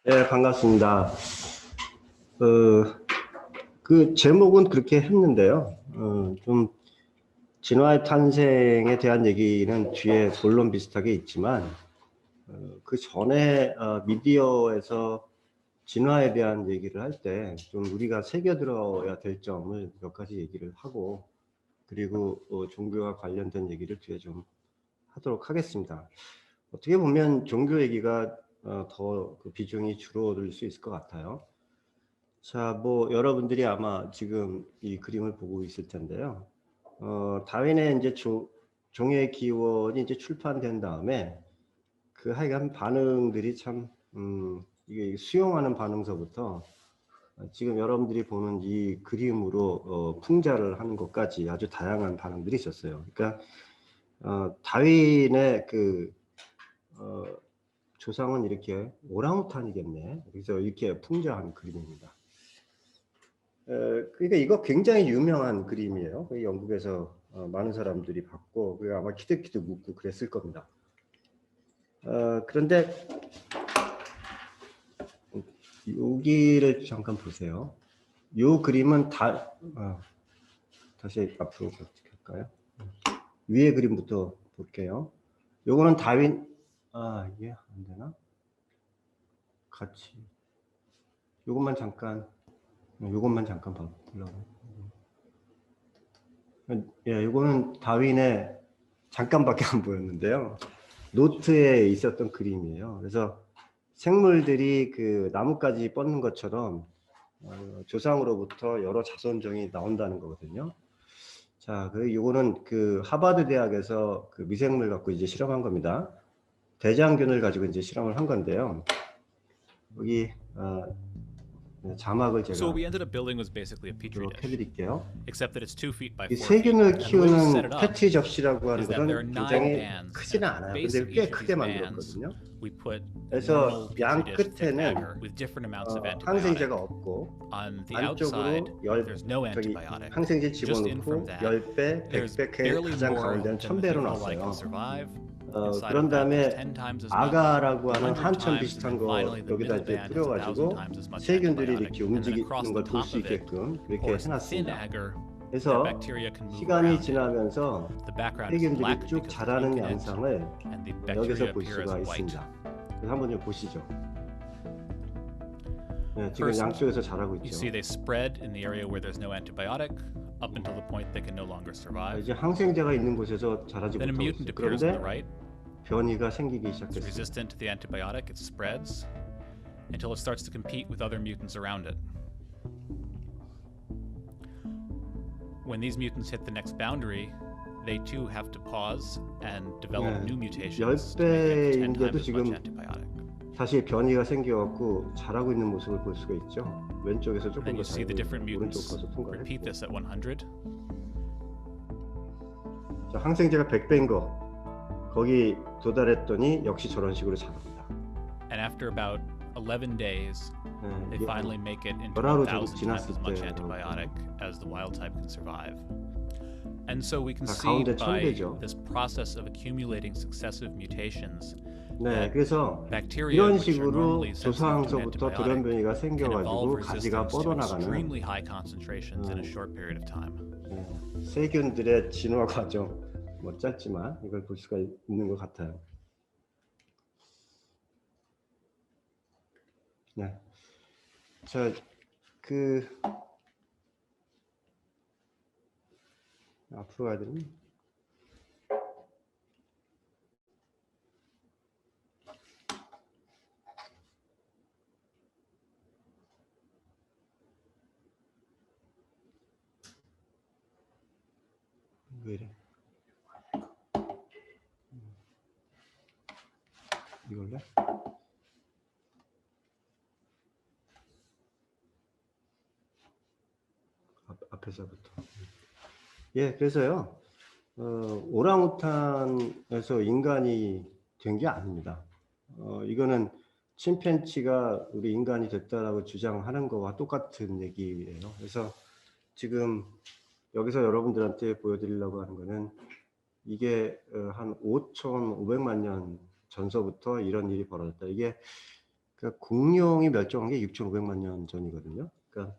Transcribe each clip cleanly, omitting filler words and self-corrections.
네, 반갑습니다. 그 제목은 그렇게 했는데요. 좀 진화의 탄생에 대한 얘기는 뒤에 본론 비슷하게 있지만, 그 전에 미디어에서 진화에 대한 얘기를 할 때 좀 우리가 새겨들어야 될 점을 몇 가지 얘기를 하고, 그리고 종교와 관련된 얘기를 뒤에 좀 하도록 하겠습니다. 어떻게 보면 종교 얘기가 더 그 비중이 줄어들 수 있을 것 같아요. 자, 뭐 여러분들이 아마 지금 이 그림을 보고 있을 텐데요. 다윈의 이제 종의 기원이 이제 출판된 다음에 그 하여간 반응들이 참 이게 수용하는 반응서부터 지금 여러분들이 보는 이 그림으로 풍자를 하는 것까지 아주 다양한 반응들이 있었어요. 그러니까 다윈의 그 조상은 이렇게 오랑우탄이겠네. 그래서 이렇게 풍자한 그림입니다. 그러니까 이거 굉장히 유명한 그림이에요. 영국에서 많은 사람들이 봤고, 그 아마 키득키득 묻고 그랬을 겁니다. 그런데 여기를 잠깐 보세요. 이 그림은 다시 앞으로 어떻게 할까요? 위에 그림부터 볼게요. 요거는 다윈, 이게 안 되나? 같이. 요것만 잠깐 보려고. 예, 이거는 다윈의 잠깐밖에 안 보였는데요. 노트에 있었던 그림이에요. 그래서 생물들이 그 나뭇가지 뻗는 것처럼 조상으로부터 여러 자손종이 나온다는 거거든요. 자, 이거는 그 하버드 대학에서 그 미생물 갖고 이제 실험한 겁니다. 대장균을 가지고 이제 실험을 한 건데요. 여기 자막을 제가 So what we ended up building was basically a petri dish, 해드릴게요. except that it's 2 feet by 이 4 feet. 세균을 And the way we set 키우는 it up 패트리 접시라고 하는 is that there are 것은 9 굉장히 bands, 크지는 and at the 않아요. base 근데 of 꽤 each of 크게 these bands, 만들었거든요. we put 그래서 normal 양 petri dish thick 끝에는 agar with different amounts of antibiotic. 항생제가 없고 On the outside, 안쪽으로 there's no 저기 antibiotic. 항생제 Just in from 집어넣고 that, 10배, there's 100배, barely 가장 more 가운데는 than the 1000배로 E. coli can 놨어요. survive. Inside 그런 of that, there's 다음에 10 times as much, 아가라고 하는 100 한천 times, 비슷한 and then 거 finally the 여기다 middle 이제 band has 1,000 뿌려가지고 times as much 세균들이 antibiotic. 이렇게 And then across 움직이는 the 걸 볼 top 수 of it, 있게끔 of 이렇게 course, thin 해놨습니다. agar, that 그래서 bacteria can move 시간이 around it. 지나면서 The background is 세균들이 black 쭉 because of 자라는 ink in it, 양상을 and the 여기서 bacteria 볼 appear as 수가 white. 있습니다. 그래서 한번 좀 보시죠. 네, 지금 First, 양쪽에서 자라고 You 있죠. see they spread in the area where there's no antibiotic up until the point they can no longer survive. 이제 항생제가 있는 곳에서 자라지 Then a 못하고 mutant 있어요. appears on the 그런데 right. 변이가 생기기 It's 시작했어요. resistant to the antibiotic. It spreads until it starts to compete with other mutants around it. When these mutants hit the next boundary, they too have to pause and develop new mutations to make 10 10배인데도 times as 지금 much antibiotic. 다시 변이가 생겨갖고 자라고 있는 모습을 볼 수가 있죠. 왼쪽에서 조금 Then 더 you see the 자라고 different 있고 오른쪽 mutants 가서 통과를 repeat 했고. this at 100. 자, 항생제가 100배인 거 거기 도달했더니 역시 저런 식으로 자랍니다. And after about 11 days, they 이게 finally make it into 열하루 1,000 times 지났을 as much 때 antibiotic as the wild type can survive. And so we can 자, see 가운데 by 1000배죠. this process of accumulating successive mutations 네, 그래서 bacteria 이런 which are 식으로 normally sensitive to an 조상서부터 antibiotic 돌연변이가 can 생겨가지고 evolve 가지가 resistance to 뻗어나가는 extremely high concentrations in a short period of time. 세균들의 진화 과정, 뭐 짧지만 이걸 볼 수가 있는 것 같아요. 네, 자, 앞으로 가야 되니? 왜 이래? 이걸래? 앞에서부터. 예, 그래서요. 오랑우탄에서 인간이 된 게 아닙니다. 이거는 침팬지가 우리 인간이 됐다라고 주장하는 거와 똑같은 얘기예요. 그래서 지금 여기서 여러분들한테 보여드리려고 하는 거는 이게 한 5,500만 년 전서부터 이런 일이 벌어졌다. 이게 그러니까 공룡이 멸종한 게 6,500만 년 전이거든요. 그러니까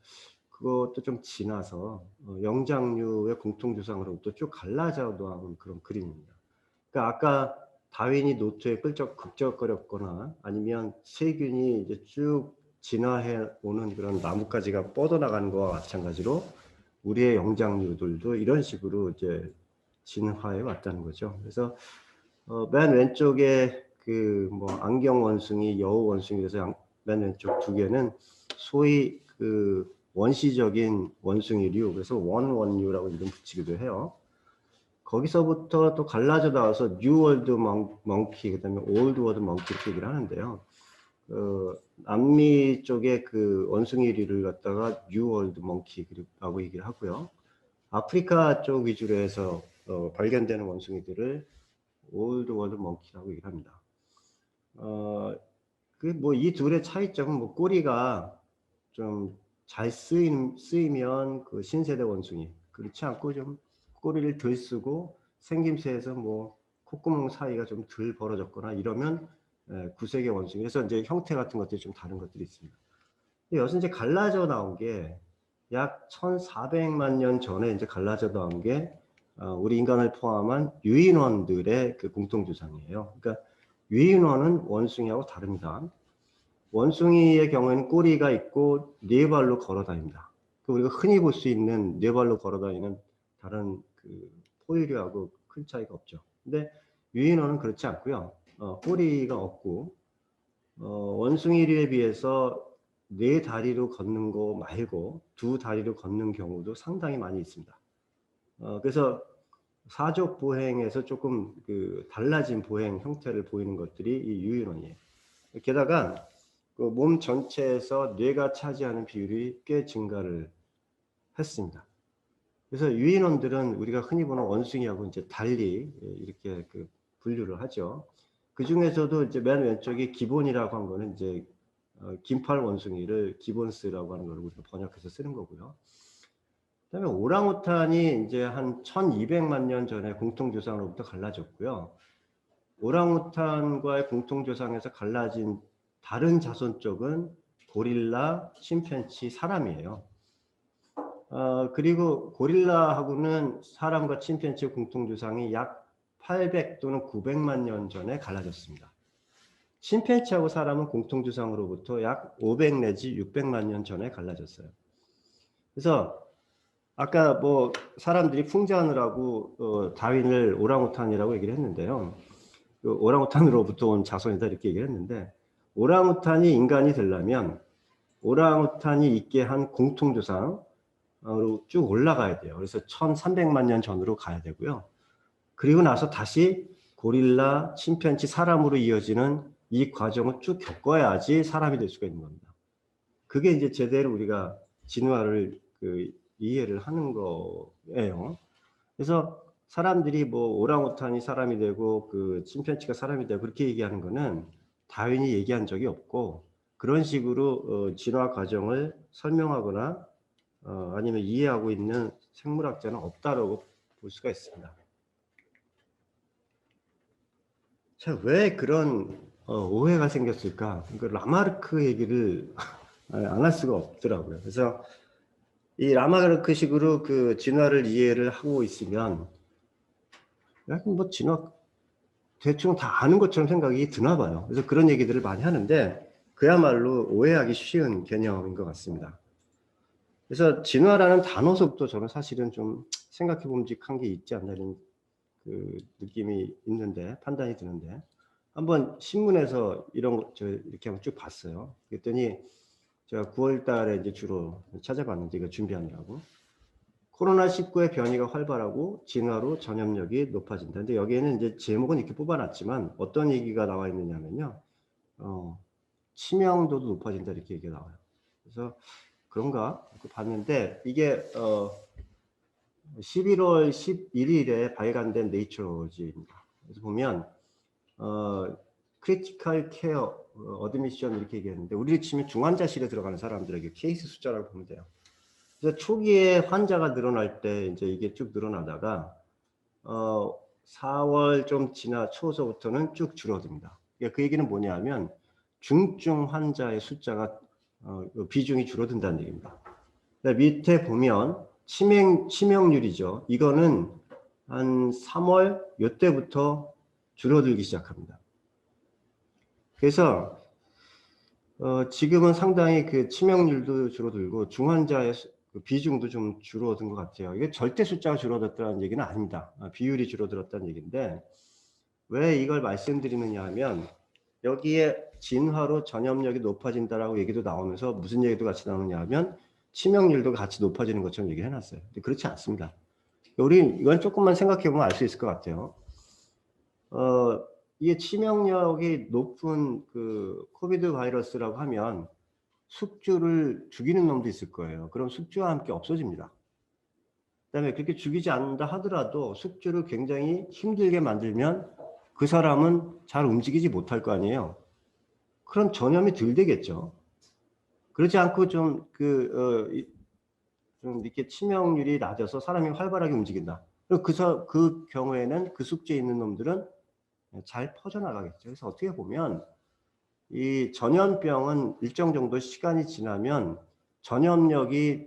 그것도 좀 지나서 영장류의 공통조상으로부터 쭉 갈라져 나온 그런 그림입니다. 그러니까 아까 다윈이 노트에 극적거렸거나 아니면 세균이 이제 쭉 진화해 오는 그런 나뭇가지가 뻗어나가는 거와 마찬가지로 우리의 영장류들도 이런 식으로 이제 진화해 왔다는 거죠. 그래서 맨 왼쪽에 그 뭐 안경 원숭이, 여우 원숭이, 그래서 맨 왼쪽 두 개는 소위 그 원시적인 원숭이류, 그래서 원원류라고 이름 붙이기도 해요. 거기서부터 또 갈라져 나와서 뉴 월드 멍키, 그다음에 올드 월드 멍키 이렇게 얘기를 하는데요. 남미 쪽의 그 원숭이류를 갖다가 뉴 월드 멍키라고 얘기를 하고요. 아프리카 쪽 위주로 해서 발견되는 원숭이들을 올드 월드 멍키라고 얘기를 합니다. 그 뭐 이 둘의 차이점은 뭐 꼬리가 좀 잘 쓰이면 그 신세대 원숭이, 그렇지 않고 좀 꼬리를 덜 쓰고 생김새에서 뭐 콧구멍 사이가 좀 덜 벌어졌거나 이러면 구세계 원숭이. 그래서 이제 형태 같은 것들이 좀 다른 것들이 있습니다. 여기서 이제 갈라져 나온 게 약 1,400만 년 전에 이제 갈라져 나온 게 우리 인간을 포함한 유인원들의 그 공통조상이에요. 그러니까 유인원은 원숭이하고 다릅니다. 원숭이의 경우에는 꼬리가 있고 네 발로 걸어 다닙니다. 우리가 흔히 볼 수 있는 네 발로 걸어 다니는 다른 그 포유류하고 큰 차이가 없죠. 근데 유인원은 그렇지 않고요. 꼬리가 없고 원숭이류에 비해서 네 다리로 걷는 거 말고 두 다리로 걷는 경우도 상당히 많이 있습니다. 그래서 사족 보행에서 조금 그 달라진 보행 형태를 보이는 것들이 이 유인원이에요. 게다가 그 몸 전체에서 뇌가 차지하는 비율이 꽤 증가를 했습니다. 그래서 유인원들은 우리가 흔히 보는 원숭이하고 이제 달리 이렇게 그 분류를 하죠. 그 중에서도 이제 맨 왼쪽이 기본이라고 한 거는 이제 긴팔 원숭이를 기본스라고 하는 걸 우리가 번역해서 쓰는 거고요. 그다음에 오랑우탄이 이제 한 1,200만 년 전에 공통조상으로부터 갈라졌고요. 오랑우탄과의 공통조상에서 갈라진 다른 자손 쪽은 고릴라, 침팬치, 사람이에요. 그리고 고릴라하고는 사람과 침팬치의 공통조상이 약 800 또는 900만 년 전에 갈라졌습니다. 침팬치하고 사람은 공통조상으로부터 약 500 내지 600만 년 전에 갈라졌어요. 그래서 아까 뭐 사람들이 풍자하느라고 다윈을 오랑우탄이라고 얘기를 했는데요. 그 오랑우탄으로부터 온 자손이다 이렇게 얘기를 했는데, 오랑우탄이 인간이 되려면 오랑우탄이 있게 한 공통조상으로 쭉 올라가야 돼요. 그래서 1,300만 년 전으로 가야 되고요. 그리고 나서 다시 고릴라, 침팬치, 사람으로 이어지는 이 과정을 쭉 겪어야지 사람이 될 수가 있는 겁니다. 그게 이제 제대로 우리가 진화를 이해를 하는 거예요. 그래서 사람들이 뭐 오랑우탄이 사람이 되고 그 침팬치가 사람이 되고 그렇게 얘기하는 거는 다윈이 얘기한 적이 없고, 그런 식으로 진화 과정을 설명하거나 아니면 이해하고 있는 생물학자는 없다라고 볼 수가 있습니다. 자, 왜 그런 오해가 생겼을까? 그 라마르크 얘기를 안 할 수가 없더라고요. 그래서 이 라마르크식으로 그 진화를 이해를 하고 있으면 약간 뭐 진화 대충 다 아는 것처럼 생각이 드나 봐요. 그래서 그런 얘기들을 많이 하는데 그야말로 오해하기 쉬운 개념인 것 같습니다. 그래서 진화라는 단어 속도 저는 사실은 좀 생각해 봄직한 게 있지 않나 이런 그 느낌이 있는데, 판단이 드는데, 한번 신문에서 이런 거 저 이렇게 한번 쭉 봤어요. 그랬더니 제가 9월 달에 이제 주로 찾아봤는데 이거 준비하느라고, 코로나19의 변이가 활발하고 진화로 전염력이 높아진다. 근데 여기에는 이제 제목은 이렇게 뽑아놨지만 어떤 얘기가 나와 있느냐면요. 치명도도 높아진다 이렇게 얘기가 나와요. 그래서 그런가? 봤는데 이게 11월 11일에 발간된 네이처지입니다. 그래서 보면 크리티컬 케어 어드미션 이렇게 얘기했는데, 우리를 치면 중환자실에 들어가는 사람들에게 케이스 숫자라고 보면 돼요. 그래서 초기에 환자가 늘어날 때 이제 이게 쭉 늘어나다가 4월 좀 지나 초서부터는 쭉 줄어듭니다. 그 얘기는 뭐냐면 중증 환자의 숫자가 비중이 줄어든다는 얘기입니다. 밑에 보면 치명률이죠. 이거는 한 3월 요때부터 줄어들기 시작합니다. 그래서 지금은 상당히 그 치명률도 줄어들고 중환자의 그 비중도 좀 줄어든 것 같아요. 이게 절대 숫자가 줄어들었다는 얘기는 아닙니다. 비율이 줄어들었다는 얘기인데 왜 이걸 말씀드리느냐 하면 여기에 진화로 전염력이 높아진다라고 얘기도 나오면서 무슨 얘기도 같이 나오느냐 하면 치명률도 같이 높아지는 것처럼 얘기를 해놨어요. 근데 그렇지 않습니다. 우리 이건 조금만 생각해 보면 알 수 있을 것 같아요. 이게 치명력이 높은 그 코비드 바이러스라고 하면 숙주를 죽이는 놈도 있을 거예요. 그럼 숙주와 함께 없어집니다. 그다음에 그렇게 죽이지 않는다 하더라도 숙주를 굉장히 힘들게 만들면 그 사람은 잘 움직이지 못할 거 아니에요. 그럼 전염이 덜 되겠죠. 그렇지 않고 좀 이렇게 치명률이 낮아서 사람이 활발하게 움직인다. 그 경우에는 그 숙주에 있는 놈들은 잘 퍼져나가겠죠. 그래서 어떻게 보면 이 전염병은 일정 정도 시간이 지나면 전염력이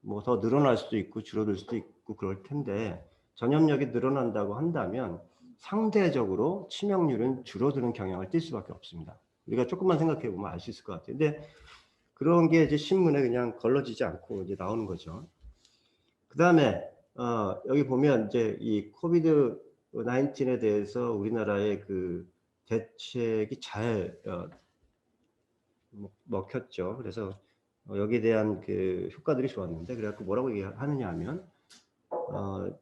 뭐 더 늘어날 수도 있고 줄어들 수도 있고 그럴 텐데 전염력이 늘어난다고 한다면 상대적으로 치명률은 줄어드는 경향을 띌 수밖에 없습니다. 우리가 조금만 생각해 보면 알 수 있을 것 같아요. 근데 그런 게 이제 신문에 그냥 걸러지지 않고 이제 나오는 거죠. 그 다음에 여기 보면 이제 이 코비드 19에 대해서 우리나라의 그 대책이 잘 먹혔죠. 그래서 여기에 대한 그 효과들이 좋았는데 그래갖고 뭐라고 얘기하느냐 하면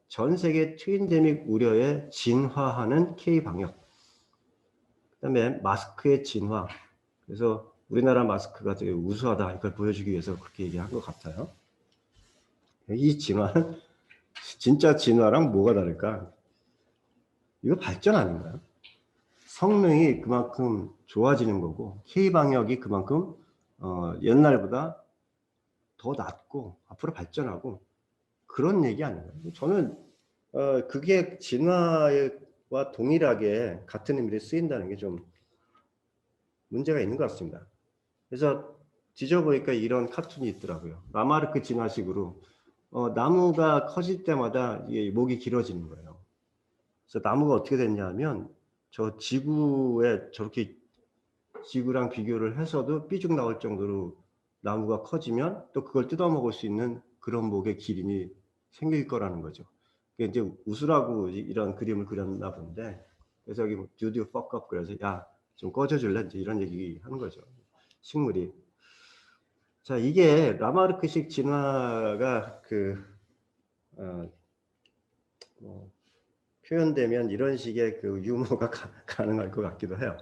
전 세계 트윈데믹 우려에 진화하는 K-방역, 그 다음에 마스크의 진화. 그래서 우리나라 마스크가 되게 우수하다 이걸 보여주기 위해서 그렇게 얘기한 것 같아요. 이 진화는 진짜 진화랑 뭐가 다를까? 이거 발전 아닌가요? 성능이 그만큼 좋아지는 거고 K-방역이 그만큼 옛날보다 더 낫고 앞으로 발전하고 그런 얘기 아닌가요? 저는 그게 진화와 동일하게 같은 의미로 쓰인다는 게 좀 문제가 있는 것 같습니다. 그래서 뒤져보니까 이런 카툰이 있더라고요. 라마르크 진화식으로 나무가 커질 때마다 이게 목이 길어지는 거예요. 그래서 나무가 어떻게 됐냐 하면 저 지구에 저렇게 지구랑 비교를 해서도 삐죽 나올 정도로 나무가 커지면 또 그걸 뜯어먹을 수 있는 그런 목의 기린이 생길 거라는 거죠. 이제 웃으라고 이런 그림을 그렸나 본데 그래서 여기 do you fuck up 그래서 야 좀 꺼져줄래 이제 이런 얘기 하는 거죠. 식물이. 자 이게 라마르크식 진화가 표현되면 이런 식의 그 유머가 가능할 것 같기도 해요.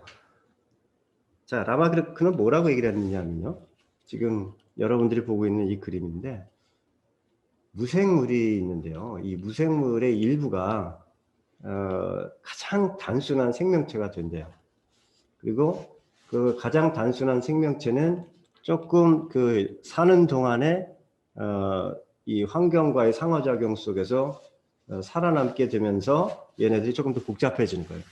자, 라마르크는 뭐라고 얘기를 했느냐면요. 지금 여러분들이 보고 있는 이 그림인데 무생물이 있는데요. 이 무생물의 일부가 가장 단순한 생명체가 된대요. 그리고 그 가장 단순한 생명체는 조금 그 사는 동안에 이 환경과의 상호작용 속에서 살아남게 되면서 얘네들이 조금 더 복잡해지는 거예요.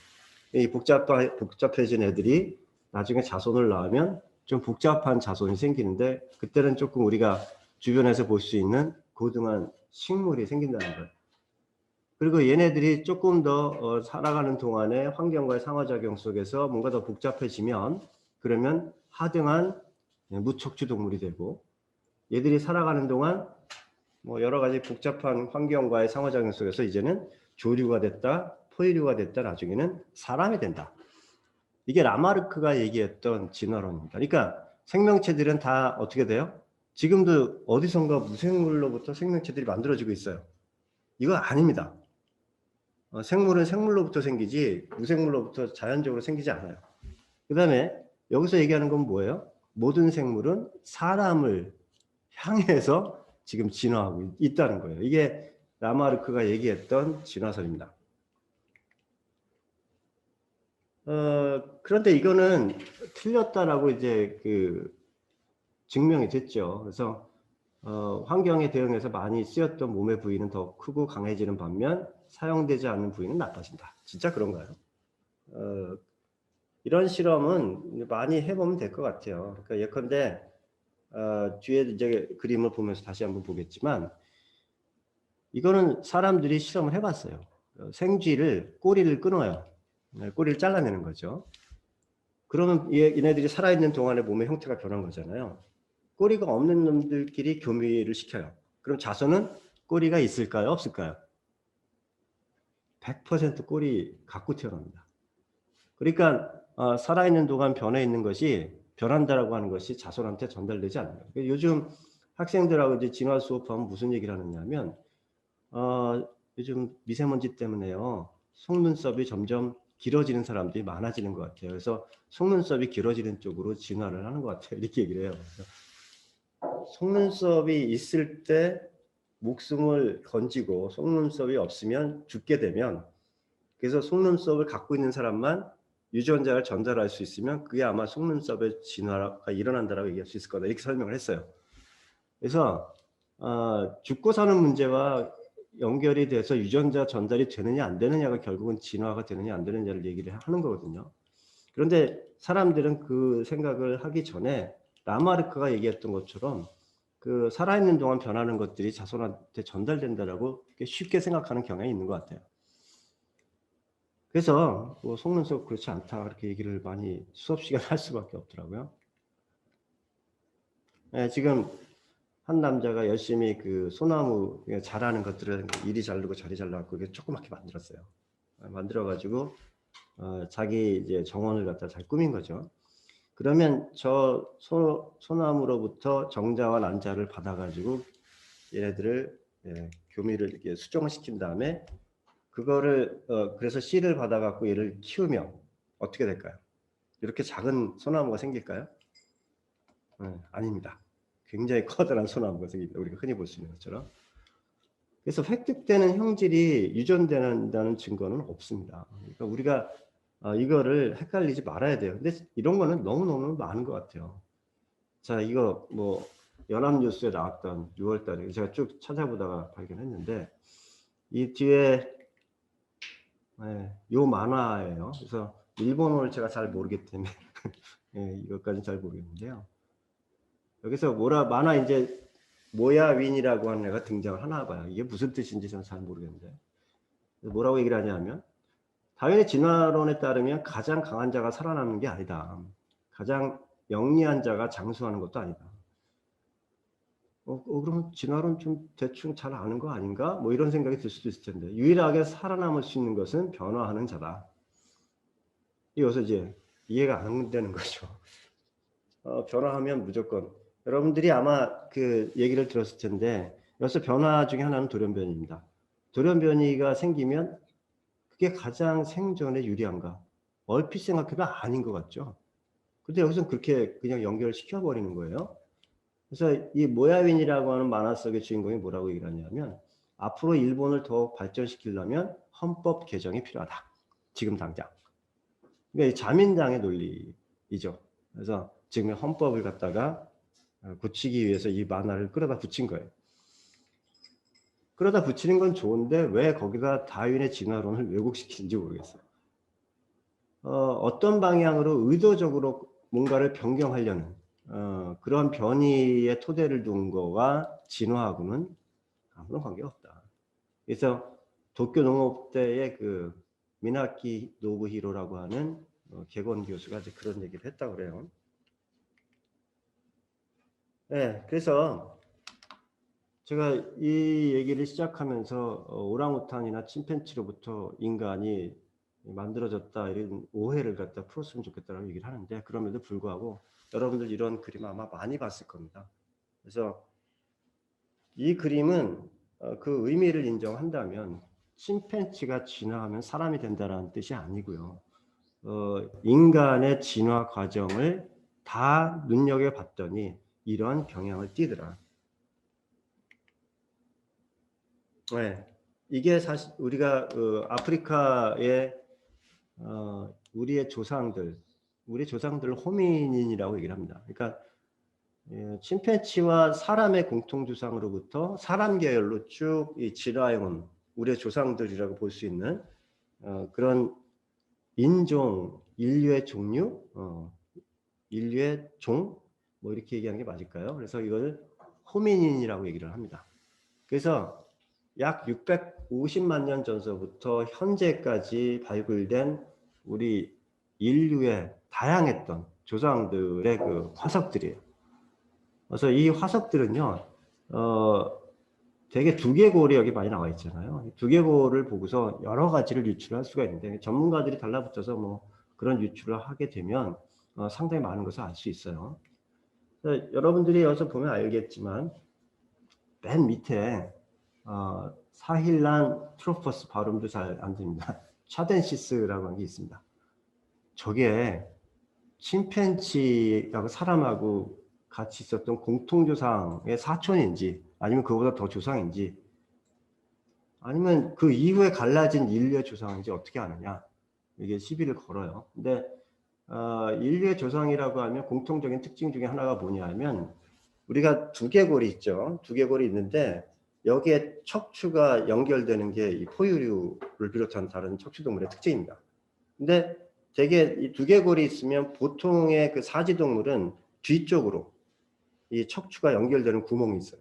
이 복잡해진 애들이 나중에 자손을 낳으면 좀 복잡한 자손이 생기는데 그때는 조금 우리가 주변에서 볼 수 있는 고등한 식물이 생긴다는 거예요. 그리고 얘네들이 조금 더 살아가는 동안에 환경과의 상호작용 속에서 뭔가 더 복잡해지면 그러면 하등한 무척추 동물이 되고 얘들이 살아가는 동안 뭐 여러 가지 복잡한 환경과의 상호작용 속에서 이제는 조류가 됐다, 포유류가 됐다, 나중에는 사람이 된다. 이게 라마르크가 얘기했던 진화론입니다. 그러니까 생명체들은 다 어떻게 돼요? 지금도 어디선가 무생물로부터 생명체들이 만들어지고 있어요. 이거 아닙니다. 생물은 생물로부터 생기지 무생물로부터 자연적으로 생기지 않아요. 그 다음에 여기서 얘기하는 건 뭐예요? 모든 생물은 사람을 향해서 지금 진화하고 있다는 거예요. 이게 라마르크가 얘기했던 진화설입니다. 그런데 이거는 틀렸다라고 이제 증명이 됐죠. 그래서 환경에 대응해서 많이 쓰였던 몸의 부위는 더 크고 강해지는 반면 사용되지 않는 부위는 나빠진다. 진짜 그런가요? 이런 실험은 많이 해보면 될 것 같아요. 그러니까 예컨대 뒤에 이제 그림을 보면서 다시 한번 보겠지만 이거는 사람들이 실험을 해봤어요. 생쥐를 꼬리를 끊어요. 꼬리를 잘라내는 거죠. 그러면 얘네들이 살아있는 동안에 몸의 형태가 변한 거잖아요. 꼬리가 없는 놈들끼리 교미를 시켜요. 그럼 자손은 꼬리가 있을까요? 없을까요? 100% 꼬리 갖고 태어납니다. 그러니까 살아있는 동안 변해 있는 것이 변한다라고 하는 것이 자손한테 전달되지 않아요. 요즘 학생들하고 이제 진화 수업하면 무슨 얘기를 하느냐면 요즘 미세먼지 때문에요. 속눈썹이 점점 길어지는 사람들이 많아지는 것 같아요. 그래서 속눈썹이 길어지는 쪽으로 진화를 하는 것 같아요. 이렇게 얘기를 해요. 속눈썹이 있을 때 목숨을 건지고 속눈썹이 없으면 죽게 되면, 그래서 속눈썹을 갖고 있는 사람만 유전자를 전달할 수 있으면 그게 아마 속눈썹의 진화가 일어난다라고 얘기할 수 있을 거다, 이렇게 설명을 했어요. 그래서 죽고 사는 문제와 연결이 돼서 유전자 전달이 되느냐 안 되느냐가 결국은 진화가 되느냐 안 되느냐를 얘기를 하는 거거든요. 그런데 사람들은 그 생각을 하기 전에 라마르크가 얘기했던 것처럼 그 살아있는 동안 변하는 것들이 자손한테 전달된다라고 쉽게 생각하는 경향이 있는 것 같아요. 그래서 뭐 속눈썹 그렇지 않다 그렇게 얘기를 많이 수업 시간에 할 수밖에 없더라고요. 네, 지금 한 남자가 열심히 그 소나무 자라는 것들을 이리 자르고 저리 잘라갖고 조그맣게 만들었어요. 만들어가지고 자기 이제 정원을 갖다 잘 꾸민 거죠. 그러면 저 소나무로부터 정자와 난자를 받아가지고 얘네들을 교미를 이렇게 수정을 시킨 다음에 그거를 그래서 씨를 받아갖고 얘를 키우면 어떻게 될까요? 이렇게 작은 소나무가 생길까요? 아닙니다. 굉장히 커다란 소나무가 생깁니다. 우리가 흔히 볼 수 있는 것처럼. 그래서 획득되는 형질이 유전된다는 증거는 없습니다. 그러니까 우리가 이거를 헷갈리지 말아야 돼요. 근데 이런 거는 너무너무 많은 것 같아요. 자, 이거 뭐 연합뉴스에 나왔던 6월 달에 제가 쭉 찾아보다가 발견했는데 이 뒤에 요 만화예요. 그래서 일본어를 제가 잘 모르기 때문에 이것까지는 잘 모르겠는데요. 여기서 만화 이제 모야윈이라고 하는 애가 등장을 하나 봐요. 이게 무슨 뜻인지 저는 잘 모르겠는데 뭐라고 얘기를 하냐면 다윈의 진화론에 따르면 가장 강한 자가 살아남는 게 아니다. 가장 영리한 자가 장수하는 것도 아니다. 그러면 진화론 좀 대충 잘 아는 거 아닌가? 뭐 이런 생각이 들 수도 있을 텐데 유일하게 살아남을 수 있는 것은 변화하는 자다. 여기서 이제 이해가 안 되는 거죠. 변화하면 무조건 여러분들이 아마 그 얘기를 들었을 텐데 여기서 변화 중에 하나는 돌연변이입니다. 돌연변이가 생기면 그게 가장 생존에 유리한가? 얼핏 생각해도 아닌 것 같죠. 근데 여기서 그렇게 그냥 연결시켜 버리는 거예요. 그래서 이 모야윈이라고 하는 만화 속의 주인공이 뭐라고 얘기를 하냐면 앞으로 일본을 더 발전시키려면 헌법 개정이 필요하다. 지금 당장. 그러니까 이 자민당의 논리이죠. 그래서 지금 헌법을 갖다가 고치기 위해서 이 만화를 끌어다 붙인 거예요. 끌어다 붙이는 건 좋은데 왜 거기다 다윈의 진화론을 왜곡시키는지 모르겠어요. 어떤 방향으로 의도적으로 뭔가를 변경하려는 그런 변이의 토대를 둔 거와 진화하고는 아무런 관계가 없다. 그래서 도쿄 농업대의 그 미나키 노부히로라고 하는 개건 교수가 이제 그런 얘기를 했다고 그래요. 네, 그래서 제가 이 얘기를 시작하면서 오랑우탄이나 침팬지로부터 인간이 만들어졌다 이런 오해를 갖다 풀었으면 좋겠다라고 얘기를 하는데 그럼에도 불구하고 여러분들 이런 그림 아마 많이 봤을 겁니다. 그래서 이 그림은 그 의미를 인정한다면 침팬지가 진화하면 사람이 된다는 뜻이 아니고요. 인간의 진화 과정을 다 눈여겨봤더니 이런 경향을 띠더라. 네, 이게 사실 우리가 아프리카의 우리의 조상들 호미닌이라고 얘기를 합니다. 그러니까 침팬지와 사람의 공통조상으로부터 사람 계열로 쭉 진화해온 우리의 조상들이라고 볼 수 있는 그런 인종, 인류의 종류, 인류의 종, 뭐 이렇게 얘기하는 게 맞을까요? 그래서 이걸 호미닌이라고 얘기를 합니다. 그래서 약 650만 년 전서부터 현재까지 발굴된 우리 인류의 다양했던 조상들의 그 화석들이에요. 그래서 이 화석들은요, 되게 두개골이 여기 많이 나와 있잖아요. 두개골을 보고서 여러 가지를 유출할 수가 있는데, 전문가들이 달라붙어서 뭐 그런 유출을 하게 되면 상당히 많은 것을 알 수 있어요. 여러분들이 여기서 보면 알겠지만, 맨 밑에 사힐란 트로퍼스, 발음도 잘 안 됩니다. 차덴시스라고 하는 게 있습니다. 저게 침팬지하고 사람하고 같이 있었던 공통조상의 사촌인지 아니면 그보다 더 조상인지 아니면 그 이후에 갈라진 인류의 조상인지 어떻게 아느냐, 이게 시비를 걸어요. 근데 인류의 조상이라고 하면 공통적인 특징 중에 하나가 뭐냐 하면, 우리가 두개골이 있죠. 두개골이 있는데 여기에 척추가 연결되는 게 이 포유류를 비롯한 다른 척추동물의 특징입니다. 근데 되게 이 두개골이 있으면 보통의 그 사지동물은 뒤쪽으로 이 척추가 연결되는 구멍이 있어요.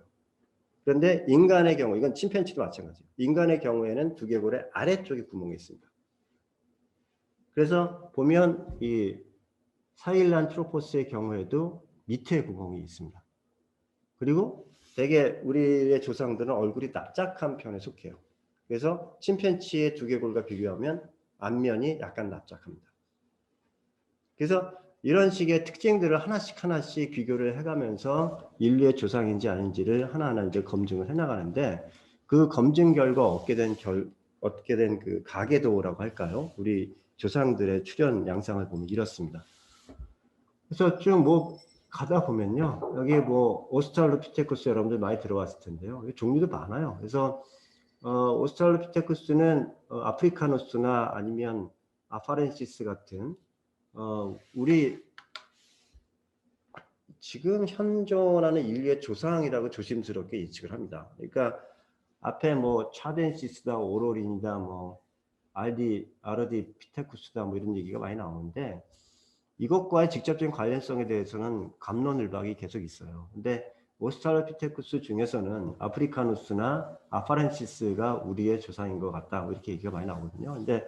그런데 인간의 경우, 이건 침팬지도 마찬가지예요. 인간의 경우에는 두개골의 아래쪽에 구멍이 있습니다. 그래서 보면 이 사일란트로포스의 경우에도 밑에 구멍이 있습니다. 그리고 되게 우리의 조상들은 얼굴이 납작한 편에 속해요. 그래서 침팬지의 두개골과 비교하면 앞면이 약간 납작합니다. 그래서 이런 식의 특징들을 하나씩 하나씩 비교를 해가면서 인류의 조상인지 아닌지를 하나하나 이제 검증을 해나가는데, 그 검증 결과 얻게 된 그 가계도라고 할까요? 우리 조상들의 출현 양상을 보면 이렇습니다. 그래서 쭉 뭐 가다 보면요, 여기 뭐 오스트랄로피테쿠스 여러분들 많이 들어봤을 텐데요, 종류도 많아요. 그래서 오스트랄로피테쿠스는 아프리카누스나 아니면 아파렌시스 같은 우리 지금 현존하는 인류의 조상이라고 조심스럽게 인식을 합니다. 그러니까 앞에 뭐 차덴시스다, 오로린이다, 뭐 아르디 피테쿠스다, 뭐 이런 얘기가 많이 나오는데, 이것과의 직접적인 관련성에 대해서는 갑론을박이 계속 있어요. 근데 오스트랄로피테쿠스 중에서는 아프리카누스나 아파렌시스가 우리의 조상인 것 같다, 뭐 이렇게 얘기가 많이 나오거든요. 근데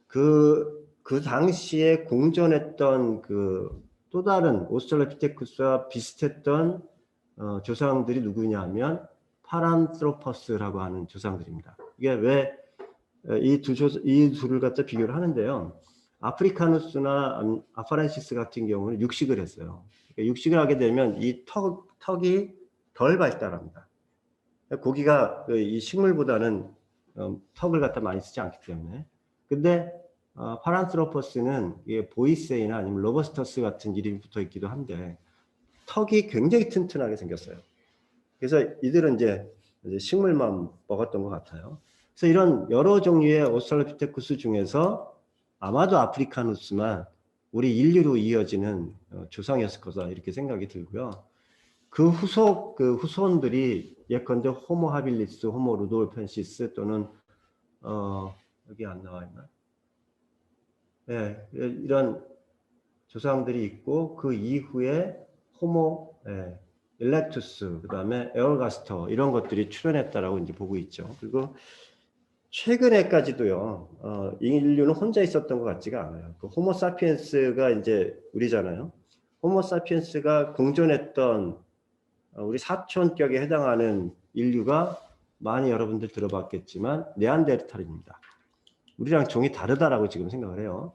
그 당시에 공존했던 그 또 다른 오스트랄로피테쿠스와 비슷했던 조상들이 누구냐 하면 파란트로퍼스라고 하는 조상들입니다. 이게 왜 이 둘을 갖다 비교를 하는데요, 아프리카누스나 아파렌시스 같은 경우는 육식을 했어요. 그러니까 육식을 하게 되면 이 턱이 덜 발달합니다. 고기가 이 식물보다는 턱을 갖다 많이 쓰지 않기 때문에. 근데 파란트로퍼스는 보이세이나 아니면 로버스터스 같은 이름이 붙어 있기도 한데 턱이 굉장히 튼튼하게 생겼어요. 그래서 이들은 이제 식물만 먹었던 것 같아요. 그래서 이런 여러 종류의 오스트랄로피테쿠스 중에서 아마도 아프리카누스만 우리 인류로 이어지는 조상이었을 거다, 이렇게 생각이 들고요. 그 후손들이 예컨대 호모 하빌리스, 호모 루돌펜시스 또는 여기 안 나와 있나? 네, 이런 조상들이 있고, 그 이후에 호모 일렉투스, 그 다음에 에어가스터, 이런 것들이 출현했다라고 이제 보고 있죠. 그리고 최근에까지도요, 인류는 혼자 있었던 것 같지가 않아요. 그 호모 사피엔스가 이제 우리잖아요. 호모 사피엔스가 공존했던 우리 사촌격에 해당하는 인류가 많이 여러분들 들어봤겠지만 네안데르탈인입니다. 우리랑 종이 다르다라고 지금 생각을 해요.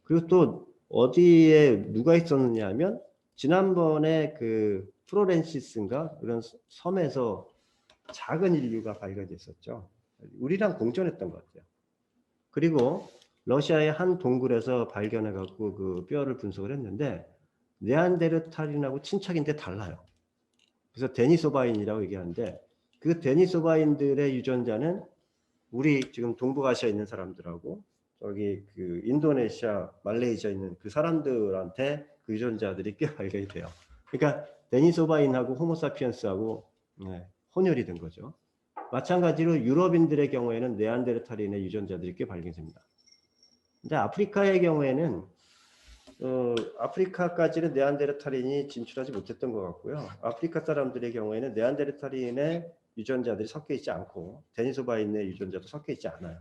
그리고 또 어디에 누가 있었느냐 하면, 지난번에 그 프로렌시스인가 그런 섬에서 작은 인류가 발견됐었죠. 우리랑 공존했던 것 같아요. 그리고 러시아의 한 동굴에서 발견해 갖고 그 뼈를 분석을 했는데 네안데르탈인하고 친척인데 달라요. 그래서 데니소바인이라고 얘기하는데, 그 데니소바인들의 유전자는 우리 지금 동북아시아에 있는 사람들하고 저기 그 인도네시아, 말레이시아에 있는 그 사람들한테 그 유전자들이 꽤 발견이 돼요. 그러니까 데니소바인하고 호모사피엔스하고 혼혈이 된 거죠. 마찬가지로 유럽인들의 경우에는 네안데르탈인의 유전자들이 꽤 발견됩니다. 근데 아프리카의 경우에는 아프리카까지는 네안데르탈인이 진출하지 못했던 것 같고요. 아프리카 사람들의 경우에는 네안데르탈인의 유전자들이 섞여 있지 않고 데니소바인의 유전자도 섞여 있지 않아요.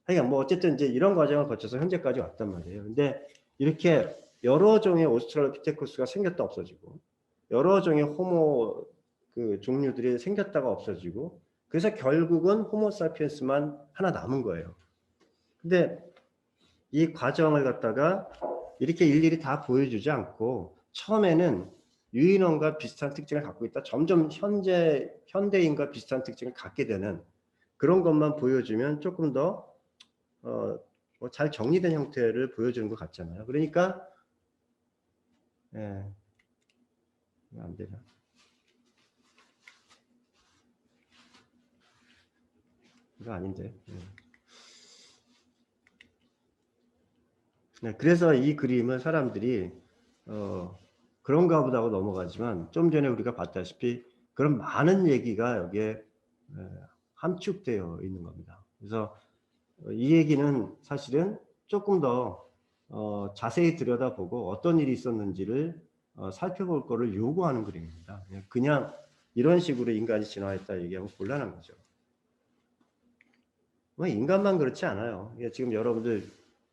그러니까 뭐 어쨌든 이제 이런 과정을 거쳐서 현재까지 왔단 말이에요. 근데 이렇게 여러 종의 오스트랄로피테쿠스가 생겼다 없어지고 여러 종의 호모 그 종류들이 생겼다가 없어지고 그래서 결국은 호모사피엔스만 하나 남은 거예요. 근데 이 과정을 갖다가 이렇게 일일이 다 보여주지 않고 처음에는 유인원과 비슷한 특징을 갖고 있다. 점점 현대인과 비슷한 특징을 갖게 되는 그런 것만 보여주면 조금 더 잘 정리된 형태를 보여주는 것 같잖아요. 그러니까 안 되나? 이거 아닌데. 네, 그래서 이 그림을 사람들이 그런가 보다 하고 넘어가지만 좀 전에 우리가 봤다시피 그런 많은 얘기가 여기에 함축되어 있는 겁니다. 그래서 이 얘기는 사실은 조금 더 자세히 들여다보고 어떤 일이 있었는지를 살펴볼 거를 요구하는 그림입니다. 그냥 이런 식으로 인간이 진화했다 얘기하면 곤란한 거죠. 뭐 인간만 그렇지 않아요. 지금 여러분들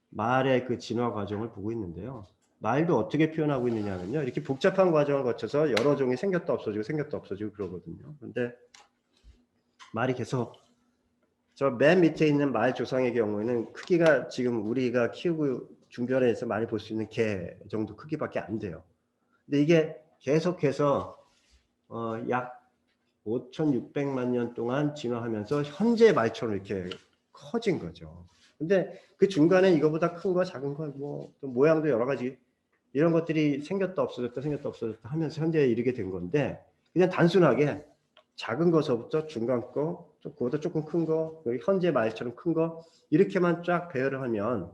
말의 그 진화 과정을 보고 있는데요. 말도 어떻게 표현하고 있느냐면요. 이렇게 복잡한 과정을 거쳐서 여러 종이 생겼다 없어지고 생겼다 없어지고 그러거든요. 근데 말이 계속 저 맨 밑에 있는 말 조상의 경우에는 크기가 지금 우리가 키우고 중별에서 많이 볼 수 있는 개 정도 크기밖에 안 돼요. 근데 이게 계속해서 약 5,600만 년 동안 진화하면서 현재 말처럼 이렇게 커진 거죠. 근데 그 중간에 이거보다 큰 거, 작은 거, 뭐 모양도 여러 가지 이런 것들이 생겼다 없어졌다 생겼다 없어졌다 하면서 현재에 이르게 된 건데 그냥 단순하게 작은 거서부터 중간 거, 그거보다 조금 큰 거, 현재 말처럼 큰 거 이렇게만 쫙 배열을 하면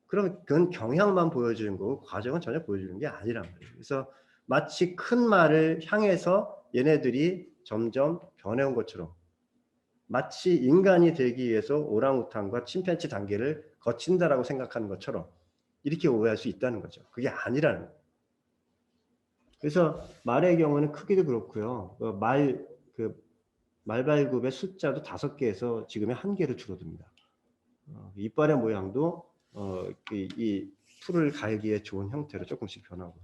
그럼 그건 경향만 보여주는 거고 과정은 전혀 보여주는 게 아니란 말이에요. 그래서 마치 큰 말을 향해서 얘네들이 점점 변해온 것처럼 마치 인간이 되기 위해서 오랑우탄과 침팬치 단계를 거친다라고 생각하는 것처럼 이렇게 오해할 수 있다는 거죠. 그게 아니라는 거예요. 그래서 말의 경우는 크기도 그렇고요. 말발굽의 숫자도 5개에서 지금의 1개로 줄어듭니다. 이빨의 모양도 이 풀을 갈기에 좋은 형태로 조금씩 변하고.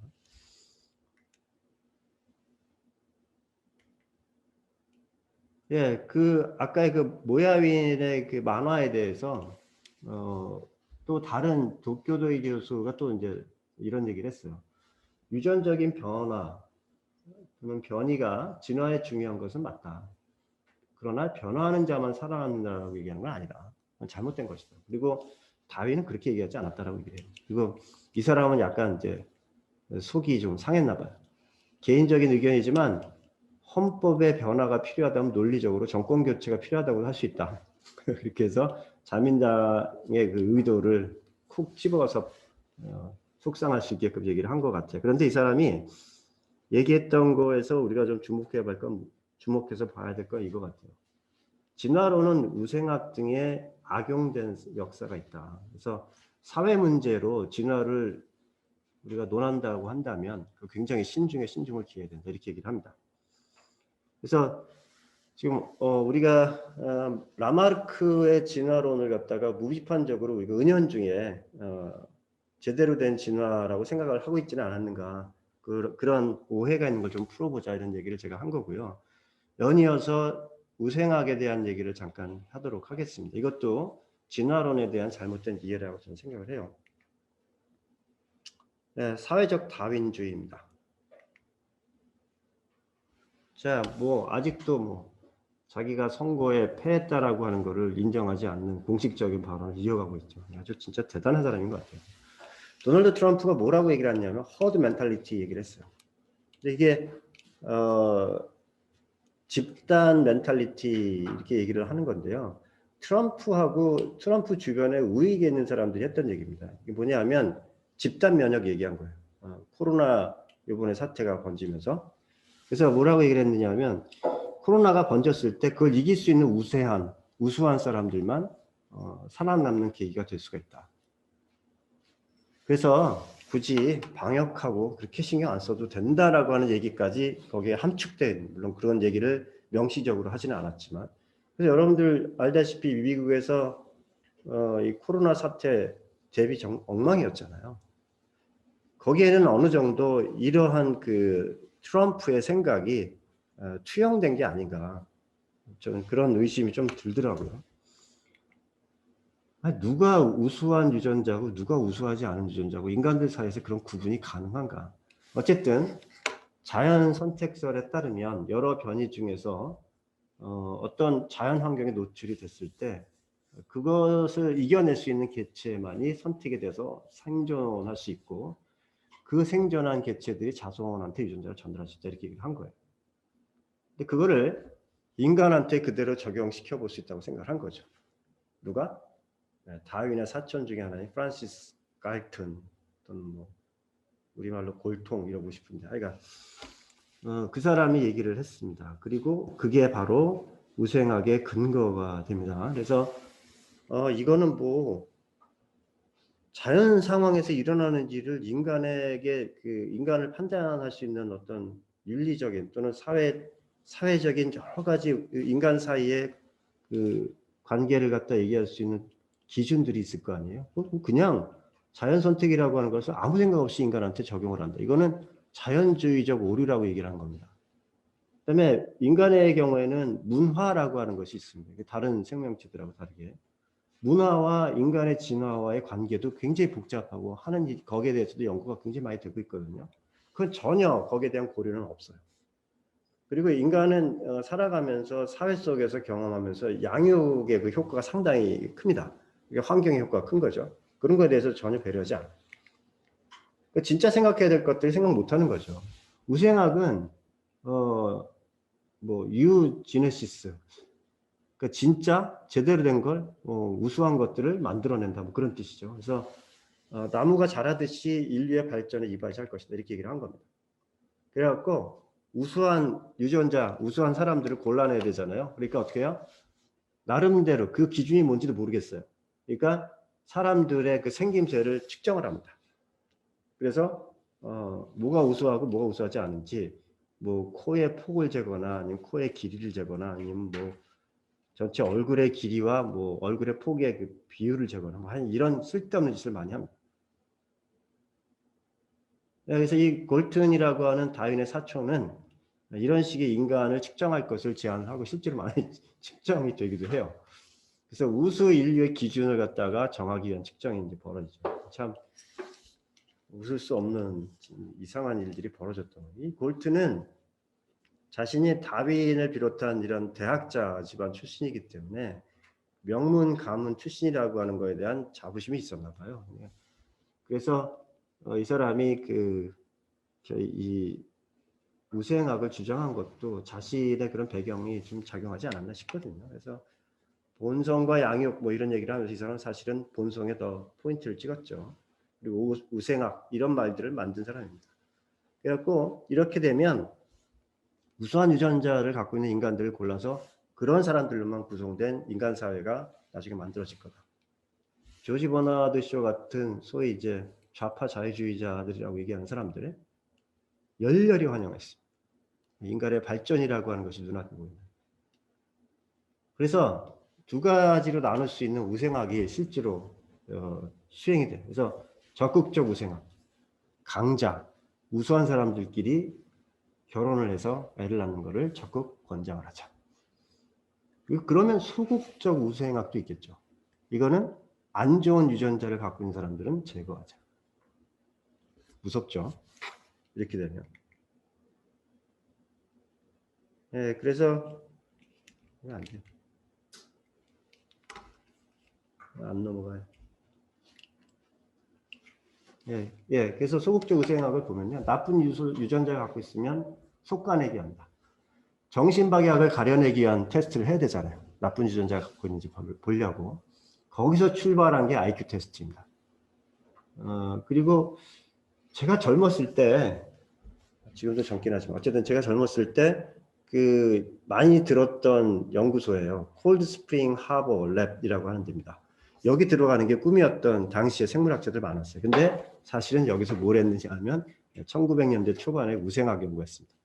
예, 아까의 그 모야윈의 그 만화에 대해서 또 다른 도쿄도의 교수가 또 이제 이런 얘기를 했어요. 유전적인 변화, 그러면 변이가 진화에 중요한 것은 맞다. 그러나 변화하는 자만 살아남는다라고 얘기하는 건 아니다. 그건 잘못된 것이다. 그리고 다윈은 그렇게 얘기하지 않았다라고 얘기해요. 그리고 이 사람은 약간 이제 속이 좀 상했나 봐요. 개인적인 의견이지만 헌법의 변화가 필요하다면 논리적으로 정권 교체가 필요하다고 할 수 있다. 그렇게 해서 자민당의 그 의도를 쿡 집어서 속상할 수 있게끔 얘기를 한 것 같아요. 그런데 이 사람이 얘기했던 거에서 우리가 좀 주목해서 봐야 될 건 이거 같아요. 진화론은 우생학 등에 악용된 역사가 있다. 그래서 사회 문제로 진화를 우리가 논한다고 한다면 굉장히 신중에 신중을 기해야 된다. 이렇게 얘기를 합니다. 그래서 지금 우리가 라마르크의 진화론을 갖다가 무비판적으로 우리가 은연중에 제대로 된 진화라고 생각을 하고 있지는 않았는가, 그런 오해가 있는 걸 좀 풀어보자 이런 얘기를 제가 한 거고요. 연이어서 우생학에 대한 얘기를 잠깐 하도록 하겠습니다. 이것도 진화론에 대한 잘못된 이해라고 저는 생각을 해요. 네, 사회적 다윈주의입니다. 자, 아직도 자기가 선거에 패했다라고 하는 거를 인정하지 않는 공식적인 발언을 이어가고 있죠. 아주 진짜 대단한 사람인 것 같아요. 도널드 트럼프가 뭐라고 얘기를 했냐면 허드 멘탈리티 얘기를 했어요. 근데 이게 집단 멘탈리티 이렇게 얘기를 하는 건데요. 트럼프 주변에 우익에 있는 사람들이 했던 얘기입니다. 이게 뭐냐면 집단 면역 얘기한 거예요. 코로나 이번에 사태가 번지면서. 그래서 뭐라고 얘기를 했느냐면 코로나가 번졌을 때 그걸 이길 수 있는 우수한 사람들만 살아남는 계기가 될 수가 있다. 그래서 굳이 방역하고 그렇게 신경 안 써도 된다라고 하는 얘기까지 거기에 함축된, 물론 그런 얘기를 명시적으로 하지는 않았지만, 그래서 여러분들 알다시피 미국에서 이 코로나 사태 대비 엉망이었잖아요. 거기에는 어느 정도 이러한 그 트럼프의 생각이 투영된 게 아닌가, 저는 그런 의심이 좀 들더라고요. 누가 우수한 유전자고 누가 우수하지 않은 유전자고 인간들 사이에서 그런 구분이 가능한가? 어쨌든 자연 선택설에 따르면 여러 변이 중에서 어떤 자연 환경에 노출이 됐을 때 그것을 이겨낼 수 있는 개체만이 선택이 돼서 생존할 수 있고, 그 생존한 개체들이 자손한테 유전자를 전달할 수 있다, 이렇게 얘기를 한 거예요. 근데 그거를 인간한테 그대로 적용시켜 볼 수 있다고 생각을 한 거죠. 누가? 다윈의 사촌 중에 하나인 프란시스 갈튼, 또는 뭐 우리말로 골통 이러고 싶은데, 하여간 그 사람이 얘기를 했습니다. 그리고 그게 바로 우생학의 근거가 됩니다. 그래서 이거는 뭐 자연 상황에서 일어나는 일을 인간에게 인간을 판단할 수 있는 어떤 윤리적인 또는 사회적인 여러 가지 인간 사이의 그 관계를 갖다 얘기할 수 있는 기준들이 있을 거 아니에요. 그냥 자연 선택이라고 하는 것을 아무 생각 없이 인간한테 적용을 한다. 이거는 자연주의적 오류라고 얘기를 한 겁니다. 그다음에 인간의 경우에는 문화라고 하는 것이 있습니다. 다른 생명체들하고 다르게 문화와 인간의 진화와의 관계도 굉장히 복잡하고 하는 거기에 대해서도 연구가 굉장히 많이 되고 있거든요. 그건 전혀 거기에 대한 고려는 없어요. 그리고 인간은 살아가면서 사회 속에서 경험하면서 양육의 그 효과가 상당히 큽니다. 이게 환경의 효과가 큰 거죠. 그런 거에 대해서 전혀 배려하지 않아요. 진짜 생각해야 될 것들이 생각 못하는 거죠. 우생학은 뭐 유지네시스, 그러니까 진짜 제대로 된 걸 우수한 것들을 만들어낸다, 뭐 그런 뜻이죠. 그래서 나무가 자라듯이 인류의 발전에 이바지할 것이다, 이렇게 얘기를 한 겁니다. 그래갖고 우수한 유전자, 우수한 사람들을 골라내야 되잖아요. 그러니까 어떻게 해요? 나름대로 그 기준이 뭔지도 모르겠어요. 그러니까 사람들의 그 생김새를 측정을 합니다. 그래서 뭐가 우수하고 뭐가 우수하지 않은지, 뭐 코의 폭을 재거나 아니면 코의 길이를 재거나 아니면 뭐 전체 얼굴의 길이와 뭐 얼굴의 폭의 그 비율을 재거나 뭐 이런 쓸데없는 짓을 많이 합니다. 그래서 이 골튼이라고 하는 다윈의 사촌은 이런 식의 인간을 측정할 것을 제안하고 실제로 많이 측정이 되기도 해요. 그래서 우수 인류의 기준을 갖다가 정하기 위한 측정이 이제 벌어지죠. 참 웃을 수 없는 이상한 일들이 벌어졌던 거예요. 이 골튼은 자신이 다윈을 비롯한 이런 대학자 집안 출신이기 때문에 명문 가문 출신이라고 하는 거에 대한 자부심이 있었나 봐요. 그래서 이 사람이 이 우생학을 주장한 것도 자신의 그런 배경이 좀 작용하지 않았나 싶거든요. 그래서 본성과 양육 뭐 이런 얘기를 하면서 이 사람은 사실은 본성에 더 포인트를 찍었죠. 그리고 우생학 이런 말들을 만든 사람입니다. 그래갖고 이렇게 되면 우수한 유전자를 갖고 있는 인간들을 골라서 그런 사람들로만 구성된 인간 사회가 나중에 만들어질 거다. 조지 버나드 쇼 같은 소위 이제 좌파 자유주의자들이라고 얘기하는 사람들을 열렬히 환영했습니다. 인간의 발전이라고 하는 것이 눈앞에 보인다. 그래서 두 가지로 나눌 수 있는 우생학이 실제로 수행이 돼요. 그래서 적극적 우생학, 강자, 우수한 사람들끼리 결혼을 해서 애를 낳는 것을 적극 권장을 하자. 그러면 소극적 우생학도 있겠죠. 이거는 안 좋은 유전자를 갖고 있는 사람들은 제거하자. 무섭죠. 이렇게 되면. 네, 그래서 안 돼요. 안 넘어가요. 예. 그래서 소극적 우생학을 보면요, 나쁜 유전자를 갖고 있으면 속가내기 한다. 정신박약을 가려내기 위한 테스트를 해야 되잖아요. 나쁜 유전자가 갖고 있는지 보려고. 거기서 출발한 게 IQ 테스트입니다. 그리고 제가 젊었을 때, 지금도 젊긴 하지만 어쨌든 제가 젊었을 때 많이 들었던 연구소예요. 콜드 스프링 하버 랩이라고 하는 데입니다. 여기 들어가는 게 꿈이었던 당시의 생물학자들 많았어요. 근데 사실은 여기서 뭘 했느냐 하면 1900년대 초반에 우생학 연구했습니다.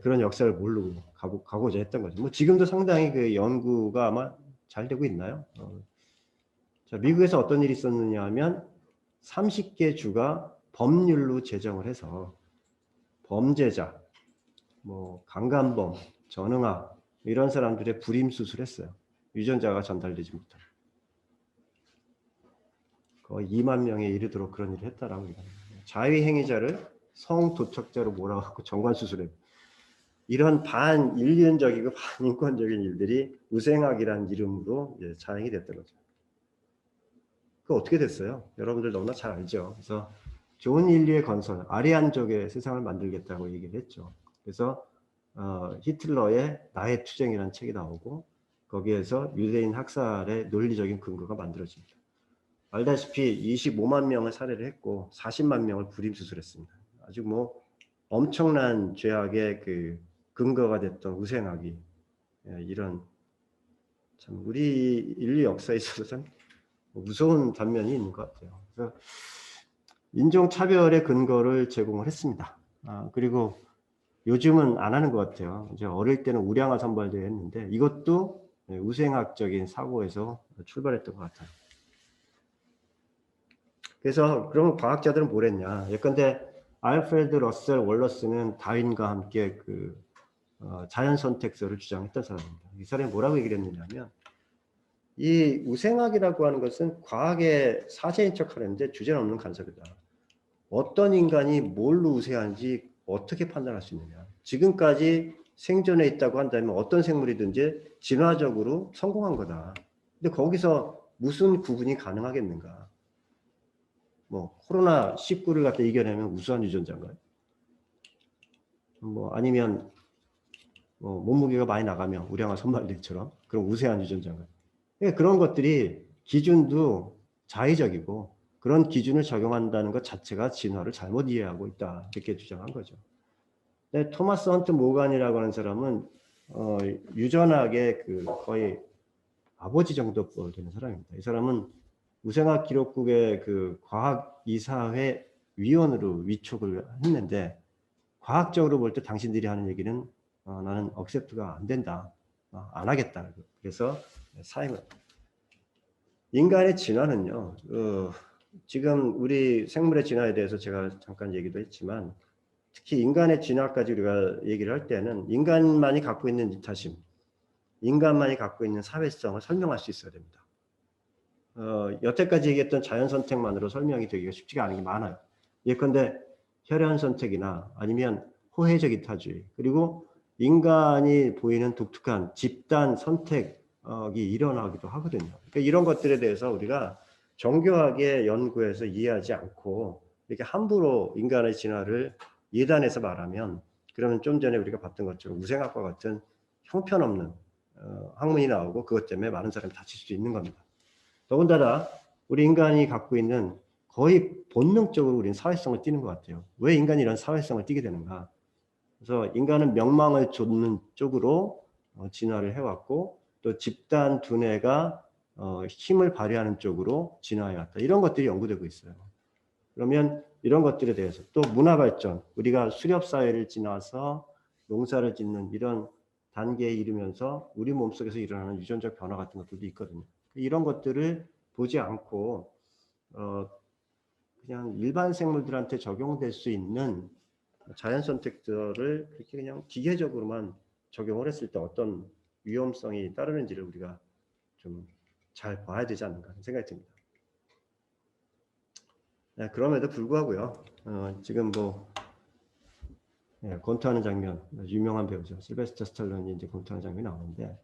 그런 역사를 모르고 가고자 했던 거죠. 뭐 지금도 상당히 그 연구가 아마 잘 되고 있나요? 자, 미국에서 어떤 일이 있었느냐 하면 30개 주가 법률로 제정을 해서 범죄자, 뭐 강간범, 전응아 이런 사람들의 불임 수술했어요. 유전자가 전달되지 못하고. 거의 2만 명에 이르도록 그런 일을 했다라고 합니다. 자위 행위자를 성도척자로 몰아갖고 정관 수술해. 이런 반인륜적이고 반인권적인 일들이 우생학이라는 이름으로 이제 자행이 됐던 거죠. 그 어떻게 됐어요? 여러분들 너무나 잘 알죠. 그래서 좋은 인류의 건설, 아리안족의 세상을 만들겠다고 얘기를 했죠. 그래서 히틀러의 나의 투쟁이라는 책이 나오고 거기에서 유대인 학살의 논리적인 근거가 만들어집니다. 알다시피 25만 명을 살해를 했고 40만 명을 불임 수술했습니다. 아주 뭐 엄청난 죄악의 그 근거가 됐던 우생학이 이런 참 우리 인류 역사에 있어서 참 무서운 단면이 있는 것 같아요. 그래서 인종차별의 근거를 제공을 했습니다. 그리고 요즘은 안 하는 것 같아요. 이제 어릴 때는 우량화 선발대회 했는데 이것도 우생학적인 사고에서 출발했던 것 같아요. 그래서 그러면 과학자들은 뭘 했냐? 예컨대 알프레드 러셀 월러스는 다윈과 함께 그 자연 선택설을 주장했던 사람입니다. 이 사람이 뭐라고 얘기를 했느냐면 이 우생학이라고 하는 것은 과학의 사제인 척하는데 주제넘는 간섭이다. 어떤 인간이 뭘로 우세한지 어떻게 판단할 수 있느냐. 지금까지 생존해 있다고 한다면 어떤 생물이든지 진화적으로 성공한 거다. 근데 거기서 무슨 구분이 가능하겠는가. 뭐 코로나19를 갖다 이겨내면 우수한 유전자인가요? 뭐 아니면 몸무게가 많이 나가면 우량화 선발대처럼 그런 우세한 유전자인가요? 그러니까 그런 것들이 기준도 자의적이고 그런 기준을 적용한다는 것 자체가 진화를 잘못 이해하고 있다. 이렇게 주장한 거죠. 근데 토마스 헌트 모간이라고 하는 사람은 유전학의 그 거의 아버지 정도 되는 사람입니다. 이 사람은 우생학 기록국의 그 과학이사회 위원으로 위촉을 했는데 과학적으로 볼 때 당신들이 하는 얘기는 나는 억셉트가 안 된다. 안 하겠다. 그래서 사임을. 인간의 진화는요. 지금 우리 생물의 진화에 대해서 제가 잠깐 얘기도 했지만 특히 인간의 진화까지 우리가 얘기를 할 때는 인간만이 갖고 있는 이타심, 인간만이 갖고 있는 사회성을 설명할 수 있어야 됩니다. 여태까지 얘기했던 자연 선택만으로 설명이 되기가 쉽지가 않은 게 많아요. 예컨대 혈연 선택이나 아니면 호혜적 이타주의, 그리고 인간이 보이는 독특한 집단 선택이 일어나기도 하거든요. 그러니까 이런 것들에 대해서 우리가 정교하게 연구해서 이해하지 않고 이렇게 함부로 인간의 진화를 예단해서 말하면 그러면 좀 전에 우리가 봤던 것처럼 우생학과 같은 형편없는 학문이 나오고 그것 때문에 많은 사람이 다칠 수 있는 겁니다. 더군다나 우리 인간이 갖고 있는 거의 본능적으로 우리는 사회성을 띠는 것 같아요. 왜 인간이 이런 사회성을 띠게 되는가? 그래서 인간은 명망을 좇는 쪽으로 진화를 해왔고 또 집단 두뇌가 힘을 발휘하는 쪽으로 진화해왔다. 이런 것들이 연구되고 있어요. 그러면 이런 것들에 대해서 또 문화 발전, 우리가 수렵 사회를 지나서 농사를 짓는 이런 단계에 이르면서 우리 몸속에서 일어나는 유전적 변화 같은 것들도 있거든요. 이런 것들을 보지 않고 그냥 일반 생물들한테 적용될 수 있는 자연 선택들을 그렇게 그냥 기계적으로만 적용을 했을 때 어떤 위험성이 따르는지를 우리가 좀 잘 봐야 되지 않는가 하는 생각이 듭니다. 네, 그럼에도 불구하고요. 지금 뭐 권투하는 장면, 유명한 배우죠. 실베스터 스탈론이 이제 권투하는 장면이 나오는데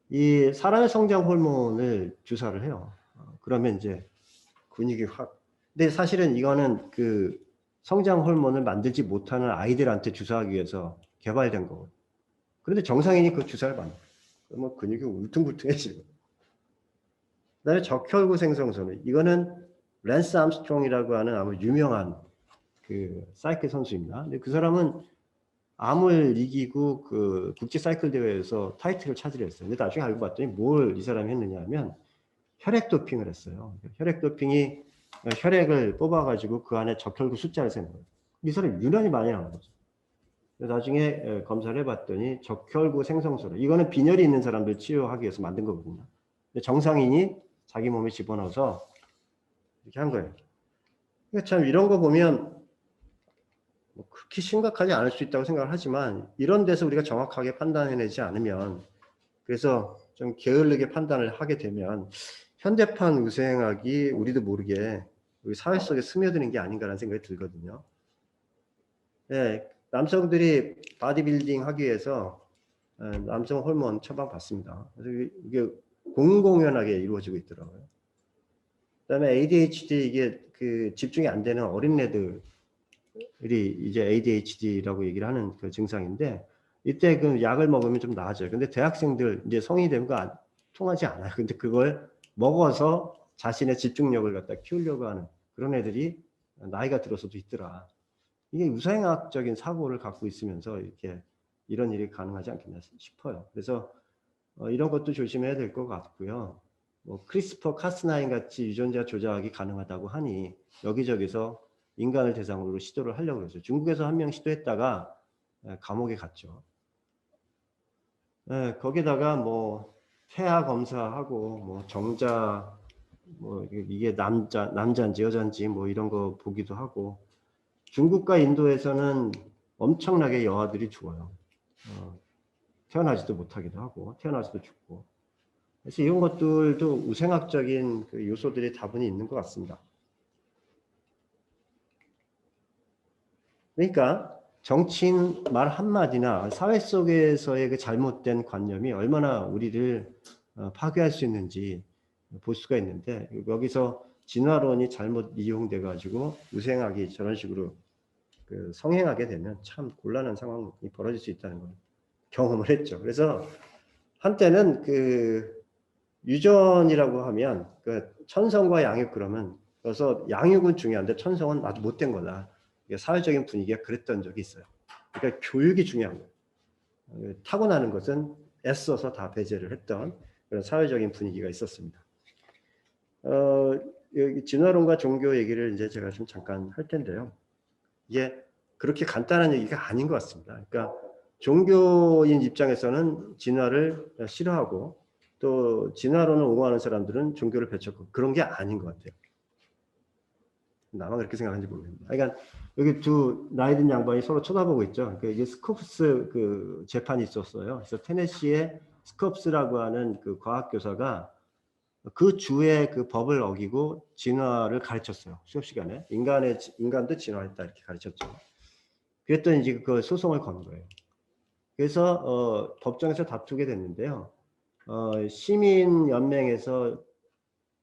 이 사람의 성장 호르몬을 주사를 해요. 그러면 이제 근육이 확. 근데 사실은 이거는 그 성장 호르몬을 만들지 못하는 아이들한테 주사하기 위해서 개발된 거고. 그런데 정상인이 그 주사를 받는. 그러면 근육이 울퉁불퉁해지고. 그다음에 적혈구 생성소는 이거는 랜스 암스트롱이라고 하는 아주 유명한 그 사이클 선수입니다. 근데 그 사람은 암을 이기고 그 국제 사이클 대회에서 타이틀을 차지했어요. 근데 나중에 알고 봤더니 뭘 이 사람이 했느냐 하면 혈액 도핑을 했어요. 혈액 도핑이 혈액을 뽑아가지고 그 안에 적혈구 숫자를 세는 거예요. 이 사람이 유난히 많이 나온 거죠. 나중에 검사를 해봤더니 적혈구 생성소를, 이거는 빈혈이 있는 사람들 치료하기 위해서 만든 거거든요. 근데 정상인이 자기 몸에 집어넣어서 이렇게 한 거예요. 그러니까 참 이런 거 보면 뭐 그렇게 심각하지 않을 수 있다고 생각을 하지만, 이런 데서 우리가 정확하게 판단해내지 않으면, 그래서 좀 게을르게 판단을 하게 되면 현대판 우생학이 우리도 모르게 우리 사회 속에 스며드는 게 아닌가라는 생각이 들거든요. 네, 남성들이 바디빌딩 하기 위해서 남성 호르몬 처방 받습니다. 그래서 이게 공공연하게 이루어지고 있더라고요. 그다음에 ADHD, 이게 그 집중이 안 되는 어린애들이 이제 ADHD라고 얘기를 하는 그 증상인데, 이때 그 약을 먹으면 좀 나아져요. 근데 대학생들 이제 성인이 되면 그거 통하지 않아요. 근데 그걸 먹어서 자신의 집중력을 갖다 키우려고 하는 그런 애들이 나이가 들어서도 있더라. 이게 우생학적인 사고를 갖고 있으면서 이렇게 이런 일이 가능하지 않겠나 싶어요. 그래서 이런 것도 조심해야 될 것 같고요. 뭐 크리스퍼 카스9 같이 유전자 조작이 가능하다고 하니 여기저기서 인간을 대상으로 시도를 하려고 그러죠. 중국에서 한 명 시도했다가 감옥에 갔죠. 거기다가 뭐 태아 검사하고 뭐 정자, 뭐 이게 남자인지 여자인지 뭐 이런 거 보기도 하고, 중국과 인도에서는 엄청나게 여아들이 죽어요. 태어나지도 못하기도 하고 태어나서도 죽고. 그래서 이런 것들도 우생학적인 그 요소들이 다분히 있는 것 같습니다. 그러니까 정치인 말 한마디나 사회 속에서의 그 잘못된 관념이 얼마나 우리를 파괴할 수 있는지 볼 수가 있는데, 여기서 진화론이 잘못 이용돼 가지고 우생학이 저런 식으로 그 성행하게 되면 참 곤란한 상황이 벌어질 수 있다는 걸 경험을 했죠. 그래서 한때는 그 유전이라고 하면 그 천성과 양육, 그러면 그래서 양육은 중요한데 천성은 아주 못된 거다. 사회적인 분위기가 그랬던 적이 있어요. 그러니까 교육이 중요한 거예요. 타고나는 것은 애써서 다 배제를 했던 그런 사회적인 분위기가 있었습니다. 여기 진화론과 종교 얘기를 이제 제가 좀 잠깐 할 텐데요. 이게 그렇게 간단한 얘기가 아닌 것 같습니다. 그러니까 종교인 입장에서는 진화를 싫어하고, 또 진화론을 옹호하는 사람들은 종교를 배척하고, 그런 게 아닌 것 같아요. 나만 그렇게 생각하는지 모르겠습니다. 그러니까 여기 두 나이 든 양반이 서로 쳐다보고 있죠. 그러니까 이게 스콥스 그 재판이 있었어요. 그래서 테네시의 스콥스라고 하는 그 과학 교사가 그 주의 그 법을 어기고 진화를 가르쳤어요. 수업 시간에 인간도 진화했다 이렇게 가르쳤죠. 그랬더니 이제 그 소송을 건 거예요. 그래서 법정에서 다투게 됐는데요. 시민연맹에서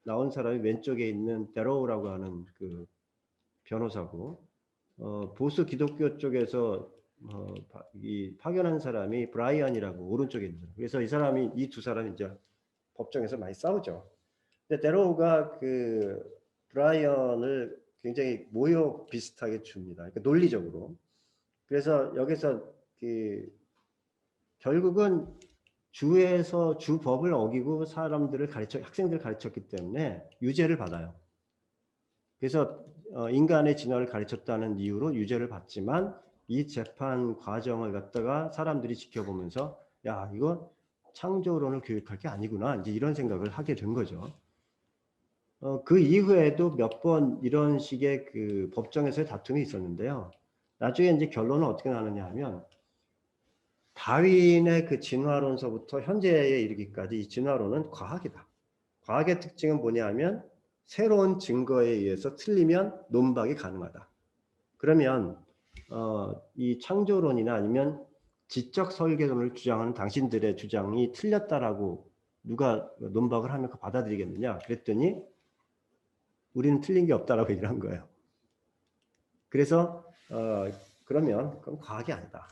나온 사람이 왼쪽에 있는 데로우라고 하는 그 변호사고, 보수 기독교 쪽에서 파견한 사람이 브라이언이라고 오른쪽에 있는 사람. 그래서 이 두 사람이 이제 법정에서 많이 싸우죠. 근데 데로우가 그 브라이언을 굉장히 모욕 비슷하게 줍니다. 그러니까 논리적으로. 그래서 여기서 그 결국은 주에서 주법을 어기고 학생들을 가르쳤기 때문에 유죄를 받아요. 그래서 인간의 진화를 가르쳤다는 이유로 유죄를 받지만, 이 재판 과정을 갖다가 사람들이 지켜보면서 야, 이거 창조론을 교육할 게 아니구나, 이제 이런 생각을 하게 된 거죠. 그 이후에도 몇 번 이런 식의 그 법정에서의 다툼이 있었는데요. 나중에 이제 결론은 어떻게 나느냐 하면, 다윈의 그 진화론서부터 현재에 이르기까지 이 진화론은 과학이다. 과학의 특징은 뭐냐 하면 새로운 증거에 의해서 틀리면 논박이 가능하다. 그러면 이 창조론이나 아니면 지적 설계론을 주장하는 당신들의 주장이 틀렸다라고 누가 논박을 하면 그 받아들이겠느냐? 그랬더니 우리는 틀린 게 없다라고 얘기를 한 거예요. 그래서 그러면 그건 과학이 아니다.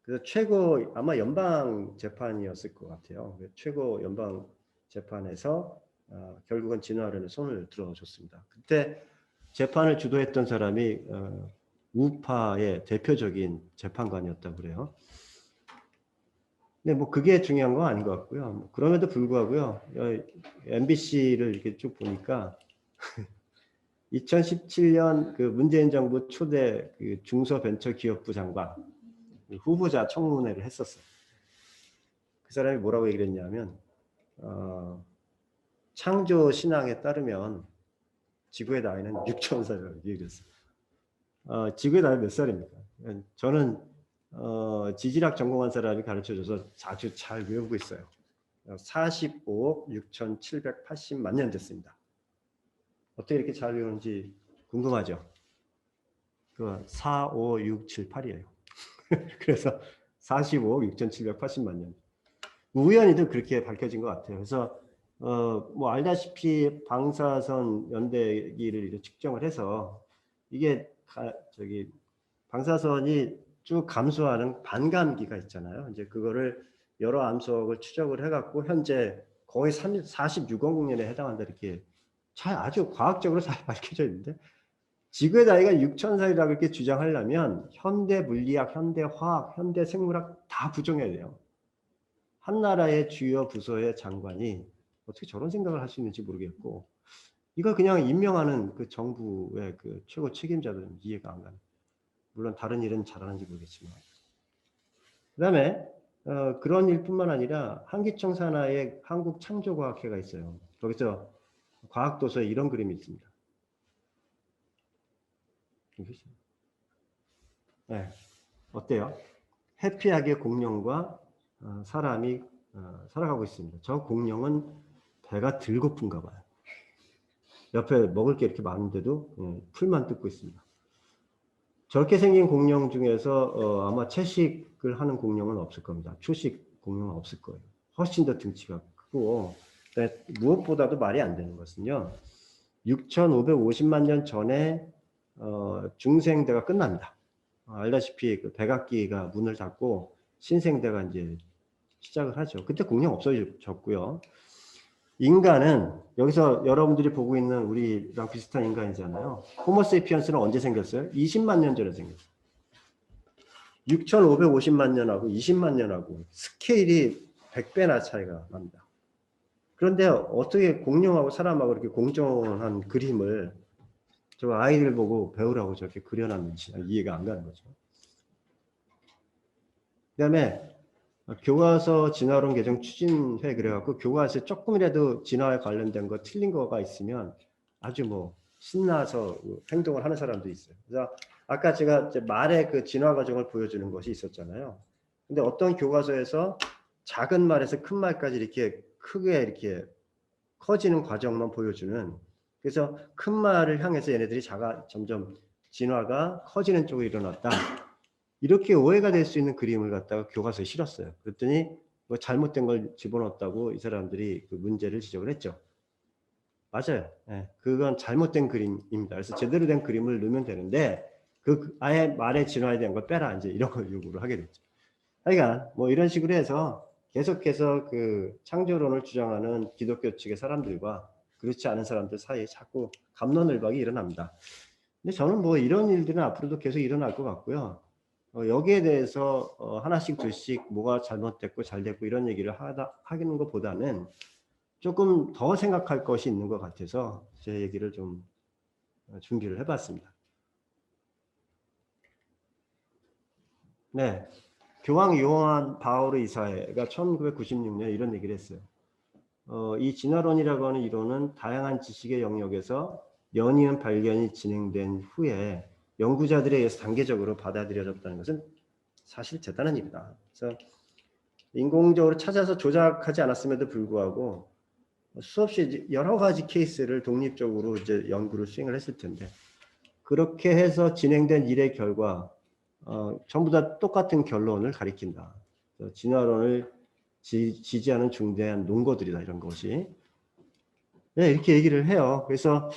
그래서 최고 아마 연방 재판이었을 것 같아요. 최고 연방 재판에서 결국은 진화론에 손을 들어줬습니다. 그때 재판을 주도했던 사람이 우파의 대표적인 재판관이었다고 그래요. 근데 뭐 그게 중요한 건 아닌 것 같고요. 뭐 그럼에도 불구하고요. MBC를 이렇게 쭉 보니까 2017년 그 문재인 정부 초대 그 중소벤처기업부 장관 후보자 청문회를 했었어요. 그 사람이 뭐라고 얘기를 했냐면 창조 신앙에 따르면 지구의 나이는 6,000살이라고 얘기했어요. 지구의 나이 몇 살입니까? 저는 지질학 전공한 사람이 가르쳐줘서 아주 잘 외우고 있어요. 45억 6,780만 년 됐습니다. 어떻게 이렇게 잘 외우는지 궁금하죠? 그 4, 5, 6, 7, 8이에요. 그래서 45억 6,780만 년. 우연히도 그렇게 밝혀진 것 같아요. 그래서 뭐 알다시피 방사선 연대기를 이렇게 측정을 해서 이게 방사선이 쭉 감소하는 반감기가 있잖아요. 이제 그거를 여러 암석을 추적을 해갖고 현재 거의 46억 년에 해당한다 이렇게 아주 과학적으로 잘 밝혀져 있는데 지구의 나이가 6,000살이라고 이렇게 주장하려면 현대 물리학, 현대 화학, 현대 생물학 다 부정해야 돼요. 한 나라의 주요 부서의 장관이 어떻게 저런 생각을 할 수 있는지 모르겠고 이거 그냥 임명하는 그 정부의 그 최고 책임자들은 이해가 안 가는. 물론 다른 일은 잘하는지 모르겠지만. 그 다음에 그런 일뿐만 아니라 한기총 산하에 한국창조과학회가 있어요. 거기서 과학도서에 이런 그림이 있습니다. 네. 어때요? 해피하게 공룡과 사람이 살아가고 있습니다. 저 공룡은 배가 들 고픈가 봐요. 옆에 먹을 게 이렇게 많은데도 풀만 뜯고 있습니다. 저렇게 생긴 공룡 중에서 아마 채식을 하는 공룡은 없을 겁니다. 초식 공룡은 없을 거예요. 훨씬 더 등치가 크고 무엇보다도 말이 안 되는 것은요. 6,550만 년 전에 중생대가 끝납니다. 알다시피 그 백악기가 문을 닫고 신생대가 이제 시작을 하죠. 그때 공룡 없어졌고요. 인간은 여기서 여러분들이 보고 있는 우리랑 비슷한 인간이잖아요. 호모세피언스는 언제 생겼어요? 20만 년 전에 생겼어요. 6,550만 년하고 20만 년하고 스케일이 100배나 차이가 납니다. 그런데 어떻게 공룡하고 사람하고 이렇게 공존한 그림을 저 아이들 보고 배우라고 저렇게 그려놨는지 이해가 안 가는 거죠. 그 다음에 교과서 진화론 개정 추진회 그래갖고 교과서에 조금이라도 진화에 관련된 거 틀린 거가 있으면 아주 뭐 신나서 행동을 하는 사람도 있어요. 그래서 아까 제가 말의 그 진화 과정을 보여주는 것이 있었잖아요. 근데 어떤 교과서에서 작은 말에서 큰 말까지 이렇게 크게 이렇게 커지는 과정만 보여주는 그래서 큰 말을 향해서 얘네들이 점점 진화가 커지는 쪽으로 일어났다. 이렇게 오해가 될 수 있는 그림을 갖다가 교과서에 실었어요. 그랬더니 뭐 잘못된 걸 집어넣었다고 이 사람들이 그 문제를 지적을 했죠. 맞아요. 네, 그건 잘못된 그림입니다. 그래서 제대로 된 그림을 넣으면 되는데 그 아예 말의 진화에 대한 걸 빼라 이제 이런 걸 요구를 하게 됐죠. 하여간 뭐 이런 식으로 해서 계속해서 그 창조론을 주장하는 기독교 측의 사람들과 그렇지 않은 사람들 사이에 자꾸 갑론을박이 일어납니다. 근데 저는 뭐 이런 일들은 앞으로도 계속 일어날 것 같고요. 여기에 대해서 하나씩 둘씩 뭐가 잘못됐고 잘됐고 이런 얘기를 하는 것보다는 조금 더 생각할 것이 있는 것 같아서 제 얘기를 좀 준비를 해봤습니다. 네, 교황 요한 바오르 이사회가 1996년에 이런 얘기를 했어요. 이 진화론이라고 하는 이론은 다양한 지식의 영역에서 연이은 발견이 진행된 후에 연구자들에 의해서 단계적으로 받아들여졌다는 것은 사실 대단한 일이다. 그래서 인공적으로 찾아서 조작하지 않았음에도 불구하고 수없이 여러 가지 케이스를 독립적으로 이제 연구를 수행을 했을 텐데 그렇게 해서 진행된 일의 결과 전부 다 똑같은 결론을 가리킨다. 진화론을 지지하는 중대한 논거들이다 이런 것이. 네, 이렇게 얘기를 해요. 그래서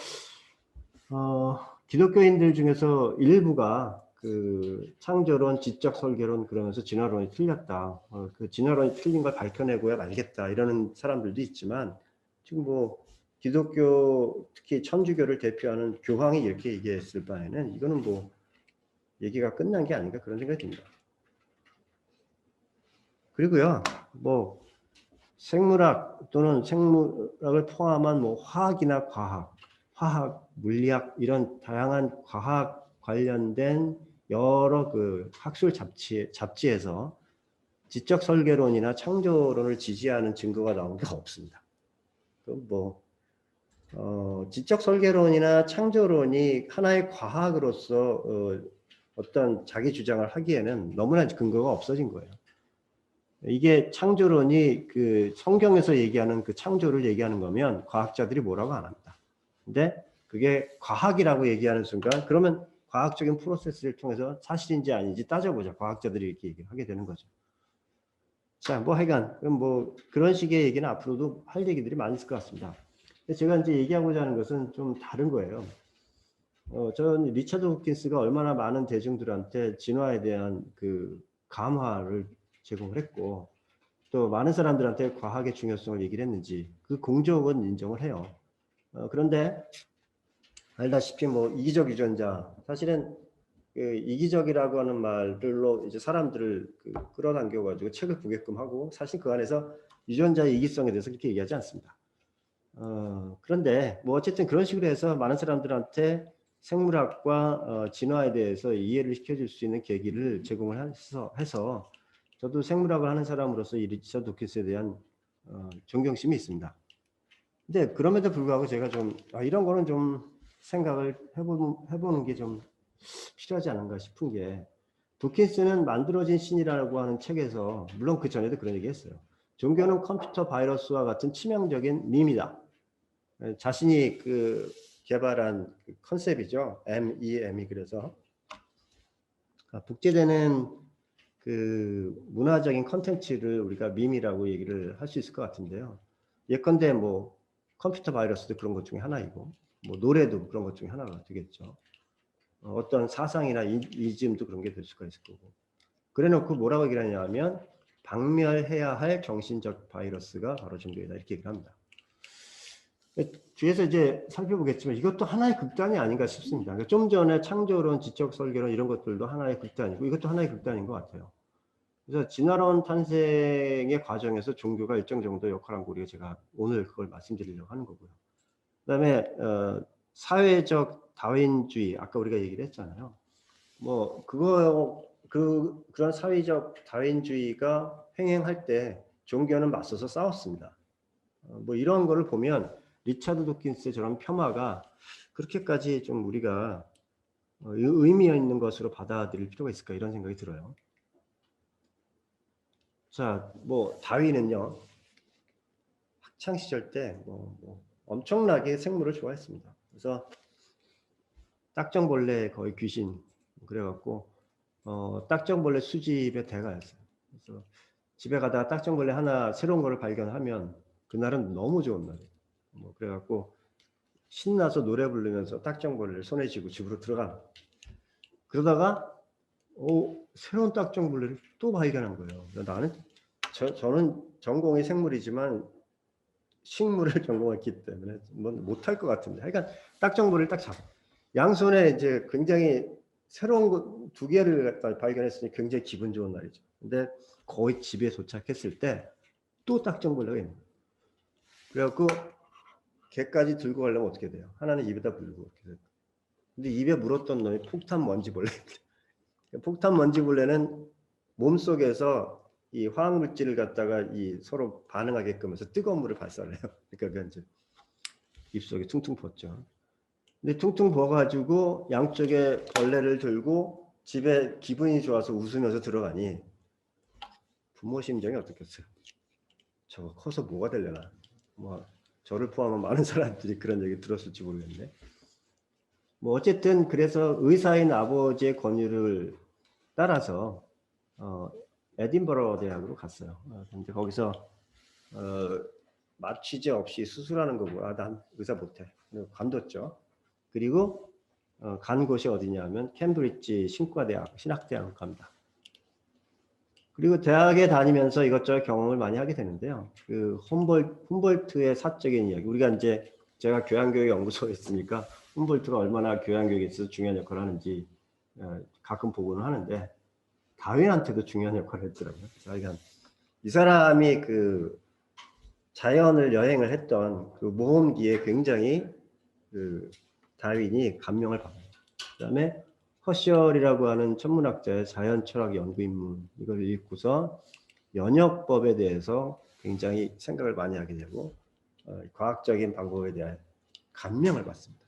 기독교인들 중에서 일부가 그 창조론, 지적 설계론 그러면서 진화론이 틀렸다. 그 진화론이 틀린 걸 밝혀내고야 말겠다 이러는 사람들도 있지만 지금 뭐 기독교 특히 천주교를 대표하는 교황이 이렇게 얘기했을 바에는 이거는 뭐 얘기가 끝난 게 아닌가 그런 생각이 듭니다. 그리고요, 뭐 생물학 또는 생물학을 포함한 뭐 화학이나 화학, 물리학 이런 다양한 과학 관련된 여러 그 학술 잡지에서 지적 설계론이나 창조론을 지지하는 증거가 나온 게 없습니다. 뭐 지적 설계론이나 창조론이 하나의 과학으로서 어떤 자기 주장을 하기에는 너무나 근거가 없어진 거예요. 이게 창조론이 그 성경에서 얘기하는 그 창조를 얘기하는 거면 과학자들이 뭐라고 안 합니다. 근데 그게 과학이라고 얘기하는 순간 그러면 과학적인 프로세스를 통해서 사실인지 아닌지 따져보자. 과학자들이 이렇게 얘기하게 되는 거죠. 자, 뭐 하여간 뭐 그런 식의 얘기는 앞으로도 할 얘기들이 많이 있을 것 같습니다. 제가 이제 얘기하고자 하는 것은 좀 다른 거예요. 전 리차드 호킨스가 얼마나 많은 대중들한테 진화에 대한 그 감화를 제공을 했고 또 많은 사람들한테 과학의 중요성을 얘기를 했는지 그 공적은 인정을 해요. 그런데 알다시피 뭐 이기적 유전자 사실은 그 이기적이라고 하는 말들로 이제 사람들을 끌어당겨 가지고 책을 보게끔 하고 사실 그 안에서 유전자의 이기성에 대해서 그렇게 얘기하지 않습니다. 그런데 뭐 어쨌든 그런 식으로 해서 많은 사람들한테 생물학과 진화에 대해서 이해를 시켜줄 수 있는 계기를 제공을 해서 저도 생물학을 하는 사람으로서 이 리처드 호킨스에 대한 존경심이 있습니다. 근데 그럼에도 불구하고 제가 좀 이런 거는 좀 생각을 해보는 게 좀 필요하지 않은가 싶은 게 도킨스는 만들어진 신이라고 하는 책에서 물론 그 전에도 그런 얘기 했어요. 종교는 컴퓨터 바이러스와 같은 치명적인 밈이다. 자신이 그 개발한 컨셉이죠. MEM이 그래서 복제되는 그 문화적인 컨텐츠를 우리가 밈이라고 얘기를 할 수 있을 것 같은데요. 예컨대 뭐 컴퓨터 바이러스도 그런 것 중에 하나이고 뭐 노래도 그런 것 중에 하나가 되겠죠. 어떤 사상이나 이즘도 그런 게 될 수가 있을 거고. 그래놓고 뭐라고 얘기를 하냐면 박멸해야 할 정신적 바이러스가 바로 종교이다 이렇게 얘기를 합니다. 뒤에서 이제 살펴보겠지만 이것도 하나의 극단이 아닌가 싶습니다. 그러니까 좀 전에 창조론, 지적 설계론 이런 것들도 하나의 극단이고 이것도 하나의 극단인 것 같아요. 그래서 진화론 탄생의 과정에서 종교가 일정 정도 역할을 한 거 우리가 제가 오늘 그걸 말씀드리려고 하는 거고요. 그다음에 사회적 다윈주의 아까 우리가 얘기를 했잖아요. 뭐 그런 사회적 다윈주의가 횡행할 때 종교는 맞서서 싸웠습니다. 뭐 이런 거를 보면 리차드 도킨스의 저런 폄하가 그렇게까지 좀 우리가 의미 있는 것으로 받아들일 필요가 있을까 이런 생각이 들어요. 자, 뭐 다윈은요 학창 시절 때 뭐 엄청나게 생물을 좋아했습니다. 그래서 딱정벌레 거의 귀신 그래갖고 딱정벌레 수집의 대가였어요. 그래서 집에 가다가 딱정벌레 하나 새로운 거를 발견하면 그날은 너무 좋은 날이에요. 뭐 그래갖고 신나서 노래 부르면서 딱정벌레를 손에 쥐고 집으로 들어가. 그러다가 새로운 딱정벌레를 또 발견한 거예요. 나는 저는 전공이 생물이지만 식물을 전공했기 때문에 뭐 못할 것 같은데. 하여간 딱정벌레를 딱 잡아. 양손에 이제 굉장히 새로운 거 두 개를 갖다 발견했으니 굉장히 기분 좋은 날이죠. 근데 거의 집에 도착했을 때 또 딱정벌레가 있는 거예요. 그래갖고 걔까지 들고 가려면 어떻게 돼요? 하나는 입에다 물고. 근데 입에 물었던 놈이 폭탄 먼지벌레. 폭탄 먼지벌레는 몸속에서 이 화학물질을 갖다가 이 서로 반응하게끔 해서 뜨거운 물을 발산해요. 그러니까 이제 입속에 퉁퉁 부었죠. 근데 퉁퉁 부어가지고 양쪽에 벌레를 들고 집에 기분이 좋아서 웃으면서 들어가니 부모 심정이 어떻겠어요? 저거 커서 뭐가 되려나? 뭐 저를 포함한 많은 사람들이 그런 얘기 들었을지 모르겠네. 뭐 어쨌든 그래서 의사인 아버지의 권유를 따라서 에딘버러 대학으로 갔어요. 근데 거기서 마취제 없이 수술하는 거고 난 의사 못해. 관뒀죠. 그리고 간 곳이 어디냐면 캠브리지 신학대학으로 갑니다. 그리고 대학에 다니면서 이것저것 경험을 많이 하게 되는데요. 그 훔볼트의 사적인 이야기. 우리가 이제 제가 교양교육 연구소에 있으니까 훔볼트가 얼마나 교양교육에 있어서 중요한 역할을 하는지 가끔 보고는 하는데 다윈한테도 중요한 역할을 했더라고요. 자기가 이 사람이 그 자연을 여행을 했던 그 모험기에 굉장히 그 다윈이 감명을 받아요. 그다음에 허셜이라고 하는 천문학자의 자연 철학 연구 입문 이걸 읽고서 연역법에 대해서 굉장히 생각을 많이 하게 되고 과학적인 방법에 대한 감명을 받습니다.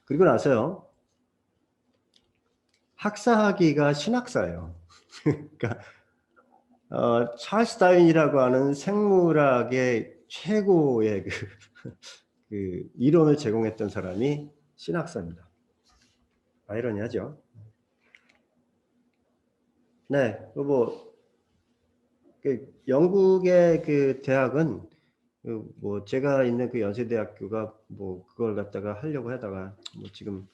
그리고 나서요. 학사하기가 신학사예요. 그러니까 찰스 다윈이라고 하는 생물학의 최고의 그 이론을 제공했던 사람이 신학사입니다. 아이러니하죠. 네, 그 영국의 그 대학은 뭐 제가 있는 그 연세대학교가 뭐 그걸 갖다가 하려고 하다가 뭐 지금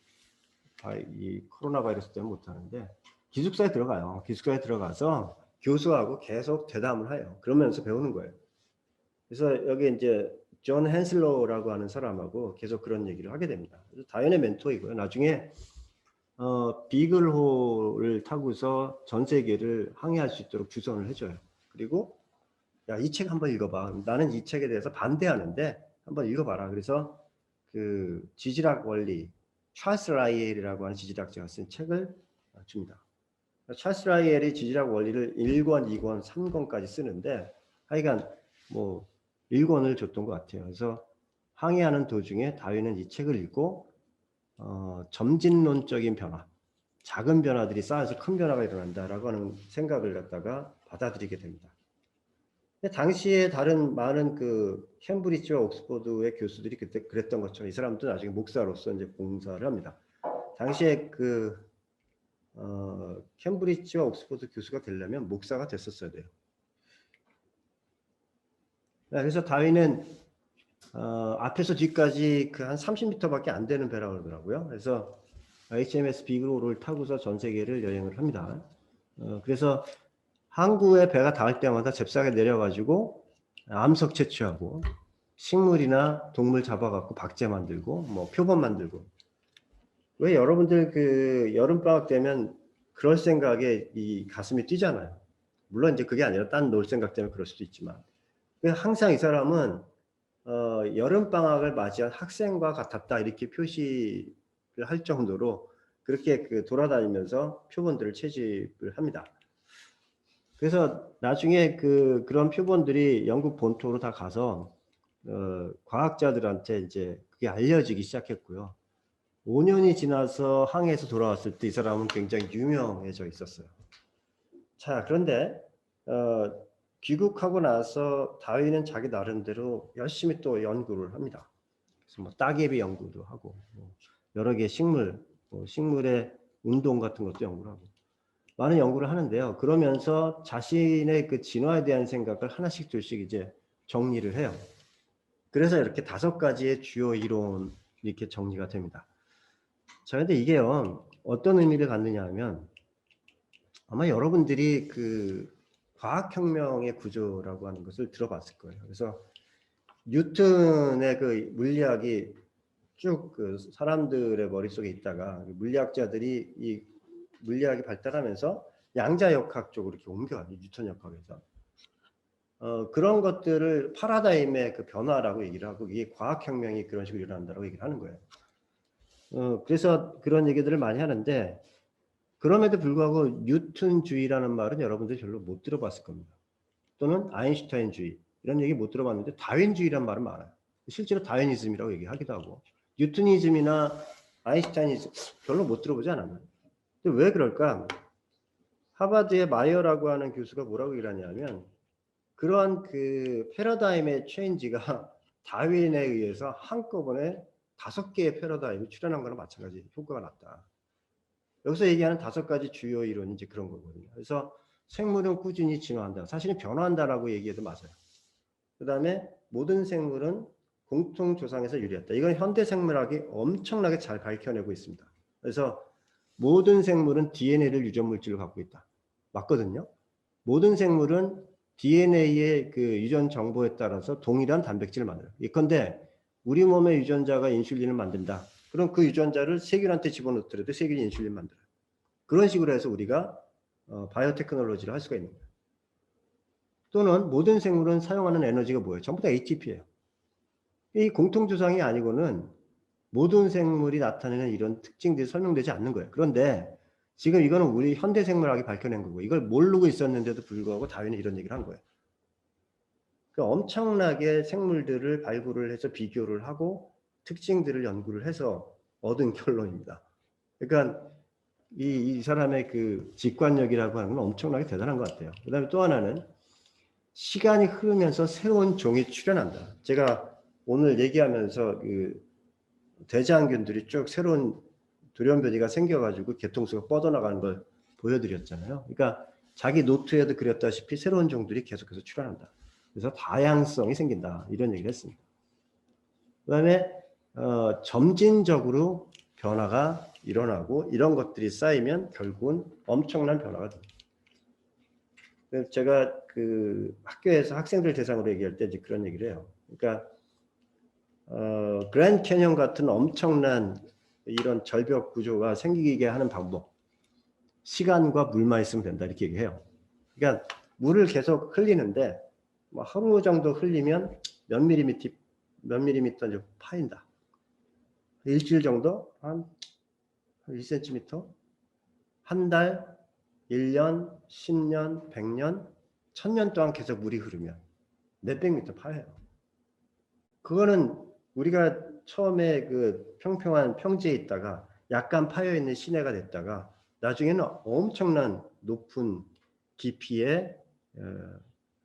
이 코로나 바이러스 때문에 못 하는데 기숙사에 들어가요. 기숙사에 들어가서 교수하고 계속 대담을 해요. 그러면서 배우는 거예요. 그래서 여기 이제 존 헨슬로라고 하는 사람하고 계속 그런 얘기를 하게 됩니다. 다윈의 멘토이고요. 나중에 비글호를 타고서 전 세계를 항해할 수 있도록 주선을 해줘요. 그리고 야, 이 책 한번 읽어봐. 나는 이 책에 대해서 반대하는데 한번 읽어봐라. 그래서 그 지질학 원리, 찰스 라이엘이라고 하는 지질학자가 쓴 책을 줍니다. 찰스 라이엘이 지질학 원리를 1권, 2권, 3권까지 쓰는데 하여간 뭐 1권을 줬던 것 같아요. 그래서 항해하는 도중에 다윈은 이 책을 읽고 점진론적인 변화, 작은 변화들이 쌓여서 큰 변화가 일어난다라고 하는 생각을 갖다가 받아들이게 됩니다. 당시에 다른 많은 그 캠브리지와 옥스퍼드의 교수들이 그때 그랬던 것처럼 이 사람도 나중에 목사로서 이제 봉사를 합니다. 당시에 그 캠브리지와 옥스퍼드 교수가 되려면 목사가 됐었어야 돼요. 그래서 다윈은 앞에서 뒤까지 그 한 30m밖에 안 되는 배라고 그러더라고요. 그래서 HMS 비글호를 타고서 전 세계를 여행을 합니다. 그래서 항구에 배가 닿을 때마다 잽싸게 내려가지고 암석 채취하고 식물이나 동물 잡아갖고 박제 만들고 뭐 표본 만들고. 왜 여러분들 그 여름방학 되면 그럴 생각에 이 가슴이 뛰잖아요. 물론 이제 그게 아니라 딴 놀 생각 때문에 그럴 수도 있지만 항상 이 사람은 여름방학을 맞이한 학생과 같았다 이렇게 표시를 할 정도로 그렇게 그 돌아다니면서 표본들을 채집을 합니다. 그래서 나중에 그런 표본들이 영국 본토로 다 가서 과학자들한테 이제 그게 알려지기 시작했고요. 5년이 지나서 항해에서 돌아왔을 때 이 사람은 굉장히 유명해져 있었어요. 자, 그런데 귀국하고 나서 다윈은 자기 나름대로 열심히 또 연구를 합니다. 그래서 뭐 따개비 연구도 하고 뭐 여러 개의 식물의 운동 같은 것도 연구를 하고 많은 연구를 하는데요. 그러면서 자신의 그 진화에 대한 생각을 하나씩 둘씩 이제 정리를 해요. 그래서 이렇게 5가지의 주요 이론 이렇게 정리가 됩니다. 자, 근데 이게요, 어떤 의미를 갖느냐 하면 아마 여러분들이 그 과학혁명의 구조라고 하는 것을 들어봤을 거예요. 그래서 뉴턴의 그 물리학이 쭉 그 사람들의 머릿속에 있다가 물리학자들이 이 물리학이 발달하면서 양자역학 쪽으로 이렇게 옮겨가요. 뉴턴 역학에서. 그런 것들을 파라다임의 그 변화라고 얘기를 하고 이게 과학혁명이 그런 식으로 일어난다고 얘기를 하는 거예요. 그래서 그런 얘기들을 많이 하는데 그럼에도 불구하고 뉴턴주의라는 말은 여러분들이 별로 못 들어봤을 겁니다. 또는 아인슈타인주의 이런 얘기 못 들어봤는데 다윈주의라는 말은 많아요. 실제로 다윈이즘이라고 얘기하기도 하고 뉴턴이즘이나 아인슈타인이즘 별로 못 들어보지 않았나요? 근데 왜 그럴까? 하버드의 마이어라고 하는 교수가 뭐라고 얘기하냐면 그러한 그 패러다임의 체인지가 다윈에 의해서 한꺼번에 5개의 패러다임이 출현한 거랑 마찬가지 효과가 났다. 여기서 얘기하는 5가지 주요 이론이 이제 그런 거거든요. 그래서 생물은 꾸준히 진화한다. 사실은 변화한다라고 얘기해도 맞아요. 그 다음에 모든 생물은 공통 조상에서 유래했다. 이건 현대 생물학이 엄청나게 잘 밝혀내고 있습니다. 그래서 모든 생물은 DNA를 유전 물질로 갖고 있다. 맞거든요. 모든 생물은 DNA의 그 유전 정보에 따라서 동일한 단백질을 만들어요. 예컨대 우리 몸의 유전자가 인슐린을 만든다. 그럼 그 유전자를 세균한테 집어넣더라도 세균이 인슐린 만들어요. 그런 식으로 해서 우리가 바이오테크놀로지를 할 수가 있는 거예요. 또는 모든 생물은 사용하는 에너지가 뭐예요? 전부 다 ATP예요. 이 공통조상이 아니고는 모든 생물이 나타내는 이런 특징들이 설명되지 않는 거예요. 그런데 지금 이거는 우리 현대생물학이 밝혀낸 거고 이걸 모르고 있었는데도 불구하고 다윈은 이런 얘기를 한 거예요. 그러니까 엄청나게 생물들을 발굴을 해서 비교를 하고 특징들을 연구를 해서 얻은 결론입니다. 그러니까 이 사람의 그 직관력이라고 하는 건 엄청나게 대단한 것 같아요. 그 다음에 또 하나는 시간이 흐르면서 새로운 종이 출현한다. 제가 오늘 얘기하면서 그 대장균들이 쭉 새로운 돌연변이가 생겨가지고 개통수가 뻗어나가는 걸 보여드렸잖아요. 그러니까 자기 노트에도 그렸다시피 새로운 종들이 계속해서 출현한다. 그래서 다양성이 생긴다. 이런 얘기를 했습니다. 그 다음에 점진적으로 변화가 일어나고 이런 것들이 쌓이면 결국은 엄청난 변화가 됩니다. 제가 그 학교에서 학생들 대상으로 얘기할 때 이제 그런 얘기를 해요. 그러니까 그랜드 캐년 같은 엄청난 이런 절벽 구조가 생기게 하는 방법, 시간과 물만 있으면 된다 이렇게 얘기해요. 그러니까 물을 계속 흘리는데 뭐 하루 정도 흘리면 몇 밀리미터 이제 파인다. 일주일 정도 한 1cm, 한 달, 1년, 10년, 100년, 1000년 동안 계속 물이 흐르면 몇백 미터 파여요. 그거는 우리가 처음에 그 평평한 평지에 있다가 약간 파여있는 시내가 됐다가 나중에는 엄청난 높은 깊이의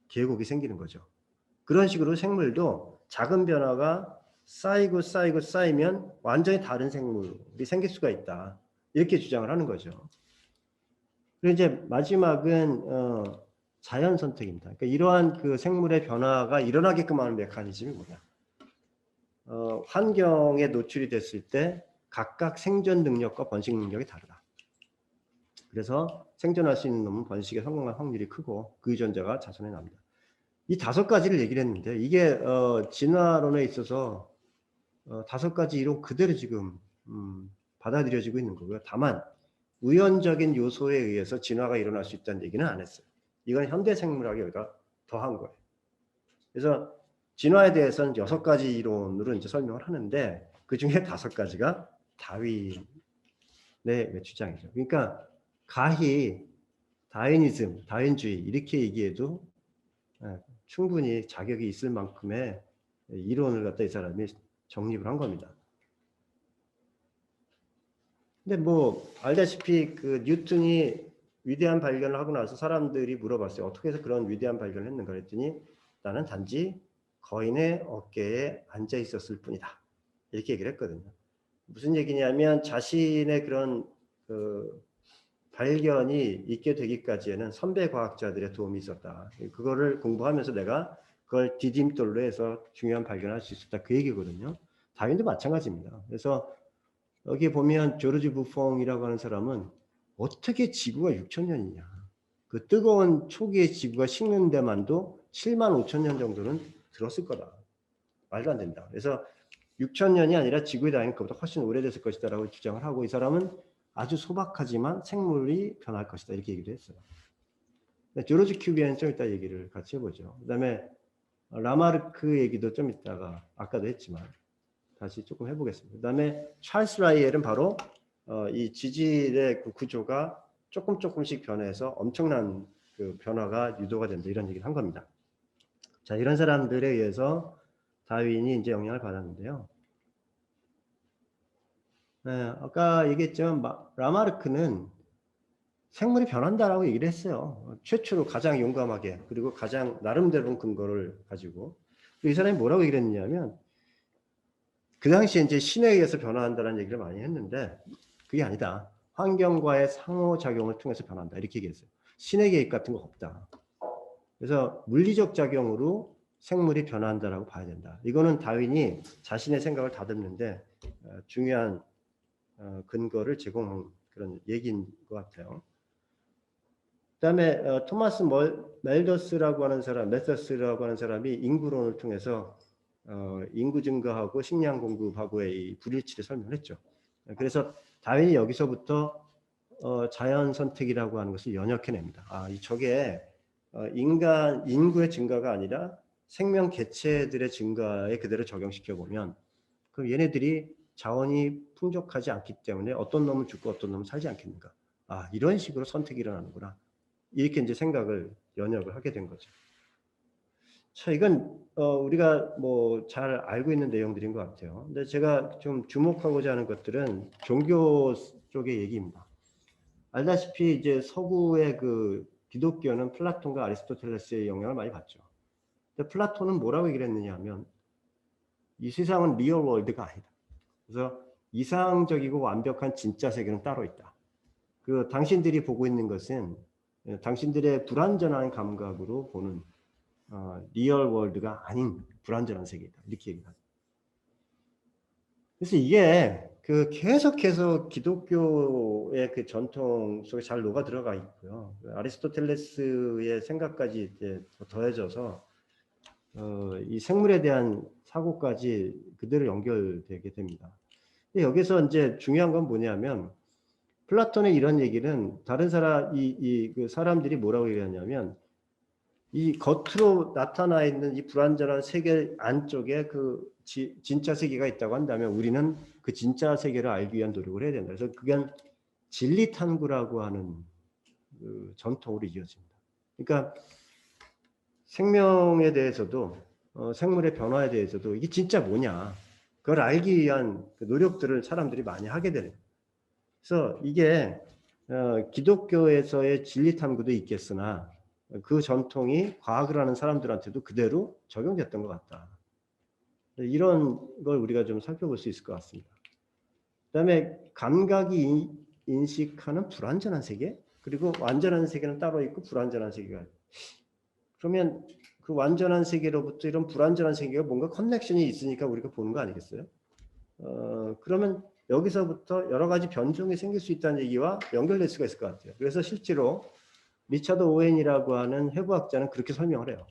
계곡이 생기는 거죠. 그런 식으로 생물도 작은 변화가 쌓이면 완전히 다른 생물이 생길 수가 있다. 이렇게 주장을 하는 거죠. 그리고 이제 마지막은 자연 선택입니다. 그러니까 이러한 그 생물의 변화가 일어나게끔 하는 메커니즘이 뭐냐? 환경에 노출이 됐을 때 각각 생존 능력과 번식 능력이 다르다. 그래서 생존할 수 있는 놈은 번식에 성공할 확률이 크고 그 유전자가 자손에 납니다. 이 5가지를 얘기를 했는데 이게 진화론에 있어서 5가지 이론 그대로 지금 받아들여지고 있는 거고요. 다만 우연적인 요소에 의해서 진화가 일어날 수 있다는 얘기는 안 했어요. 이건 현대생물학이 여기다 더한 거예요. 그래서 진화에 대해서는 6가지 이론으로 이제 설명을 하는데 그 중에 5가지가 다윈의 주장이죠. 그러니까 가히 다윈이즘, 다윈주의 이렇게 얘기해도 충분히 자격이 있을 만큼의 이론을 갖다 이 사람이 정립을 한 겁니다. 근데 뭐 알다시피 그 뉴턴이 위대한 발견을 하고 나서 사람들이 물어봤어요. 어떻게 해서 그런 위대한 발견을 했는가 그랬더니 나는 단지 거인의 어깨에 앉아 있었을 뿐이다. 이렇게 얘기를 했거든요. 무슨 얘기냐면 자신의 그런 그 발견이 있게 되기까지에는 선배 과학자들의 도움이 있었다. 그거를 공부하면서 내가 그걸 디딤돌로 해서 중요한 발견을 할 수 있었다. 그 얘기거든요. 다윈도 마찬가지입니다. 그래서 여기 보면 조르지 부퐁이라고 하는 사람은 어떻게 지구가 6000년이냐. 그 뜨거운 초기의 지구가 식는 데만도 75,000년 정도는 들었을 거다. 말도 안 된다. 그래서 6000년이 아니라 지구의 나이는 그보다 훨씬 오래됐을 것이다 라고 주장을 하고 이 사람은 아주 소박하지만 생물이 변할 것이다. 이렇게 얘기를 했어요. 조르지 큐비에는 좀 이따 얘기를 같이 해보죠. 그 다음에 라마르크 얘기도 좀 이따가 아까도 했지만 다시 조금 해보겠습니다. 그 다음에 찰스 라이엘은 바로 이 지질의 그 구조가 조금씩 변해서 엄청난 그 변화가 유도가 된다 이런 얘기를 한 겁니다. 자, 이런 사람들에 의해서 다윈이 이제 영향을 받았는데요. 네, 아까 얘기했지만 라마르크는 생물이 변한다라고 얘기를 했어요. 최초로 가장 용감하게 그리고 가장 나름대로 근거를 가지고 이 사람이 뭐라고 얘기를 했냐면 그 당시에 이제 신에 의해서 변화한다는 얘기를 많이 했는데 그게 아니다. 환경과의 상호작용을 통해서 변한다. 이렇게 얘기했어요. 신의 개입 같은 거 없다. 그래서 물리적 작용으로 생물이 변화한다라고 봐야 된다. 이거는 다윈이 자신의 생각을 다듬는데 중요한 근거를 제공한 그런 얘기인 것 같아요. 그 다음에 토마스 멜더스라고 하는 사람이 인구론을 통해서 인구 증가하고 식량 공급하고의 이 불일치를 설명했죠. 그래서 다윈이 여기서부터 자연 선택이라고 하는 것을 연역해냅니다. 저게 인간 인구의 증가가 아니라 생명 개체들의 증가에 그대로 적용시켜 보면 그럼 얘네들이 자원이 풍족하지 않기 때문에 어떤 놈은 죽고 어떤 놈은 살지 않겠는가? 아, 이런 식으로 선택이 일어나는구나. 이렇게 이제 생각을 연역을 하게 된 거죠. 자, 이건 우리가 뭐 잘 알고 있는 내용들인 것 같아요. 근데 제가 좀 주목하고자 하는 것들은 종교 쪽의 얘기입니다. 알다시피 이제 서구의 그 기독교는 플라톤과 아리스토텔레스의 영향을 많이 받죠. 근데 플라톤은 뭐라고 얘기를 했느냐 하면 이 세상은 리얼 월드가 아니다. 그래서 이상적이고 완벽한 진짜 세계는 따로 있다. 그 당신들이 보고 있는 것은 당신들의 불완전한 감각으로 보는 리얼 월드가 아닌 불완전한 세계다. 이렇게 얘기합니다. 그래서 이게 그 계속해서 기독교의 그 전통 속에 잘 녹아 들어가 있고요. 아리스토텔레스의 생각까지 이제 더해져서 이 생물에 대한 사고까지 그대로 연결되게 됩니다. 근데 여기서 이제 중요한 건 뭐냐면 플라톤의 이런 얘기는 다른 사람 그 사람들이 뭐라고 얘기하냐면 이 겉으로 나타나 있는 이 불완전한 세계 안쪽에 그 진짜 세계가 있다고 한다면 우리는 그 진짜 세계를 알기 위한 노력을 해야 된다. 그래서 그게 진리 탐구라고 하는 그 전통으로 이어집니다. 그러니까 생명에 대해서도 생물의 변화에 대해서도 이게 진짜 뭐냐 그걸 알기 위한 그 노력들을 사람들이 많이 하게 되는. 그래서 이게 기독교에서의 진리 탐구도 있겠으나 그 전통이 과학을 하는 사람들한테도 그대로 적용됐던 것 같다. 이런 걸 우리가 좀 살펴볼 수 있을 것 같습니다. 그다음에 감각이 인식하는 불완전한 세계, 그리고 완전한 세계는 따로 있고 불완전한 세계가. 그러면 그 완전한 세계로부터 이런 불완전한 세계가 뭔가 커넥션이 있으니까 우리가 보는 거 아니겠어요? 그러면 여기서부터 여러 가지 변종이 생길 수 있다는 얘기와 연결될 수가 있을 것 같아요. 그래서 실제로 리처드 오웬이라고 하는 해부학자는 그렇게 설명을 해요.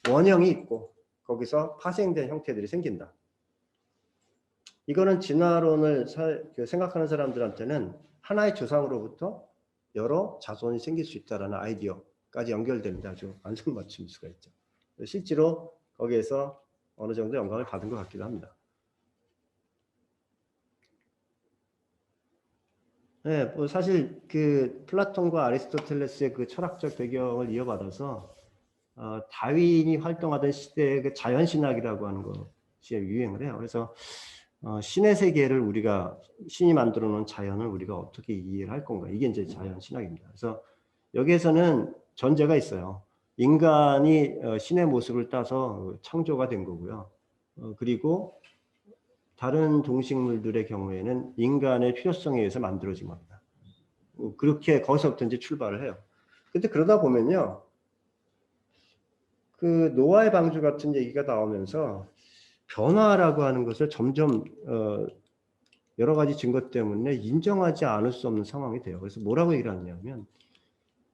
원형이 있고 거기서 파생된 형태들이 생긴다. 이거는 진화론을 생각하는 사람들한테는 하나의 조상으로부터 여러 자손이 생길 수 있다는 아이디어까지 연결됩니다. 아주 안성맞출 수가 있죠. 실제로 거기에서 어느 정도 영감을 받은 것 같기도 합니다. 네, 뭐 사실 그 플라톤과 아리스토텔레스의 그 철학적 배경을 이어받아서 다윈이 활동하던 시대의 그 자연신학이라고 하는 것이 유행을 해요. 그래서 신의 세계를 우리가 신이 만들어 놓은 자연을 우리가 어떻게 이해를 할 건가, 이게 이제 자연신학입니다. 그래서 여기에서는 전제가 있어요. 인간이 신의 모습을 따서 창조가 된 거고요. 그리고 다른 동식물들의 경우에는 인간의 필요성에 의해서 만들어진 겁니다. 그렇게 거기서부터 이제 출발을 해요. 근데 그러다 보면요, 그 노아의 방주 같은 얘기가 나오면서 변화라고 하는 것을 점점 여러 가지 증거 때문에 인정하지 않을 수 없는 상황이 돼요. 그래서 뭐라고 얘기를 하냐면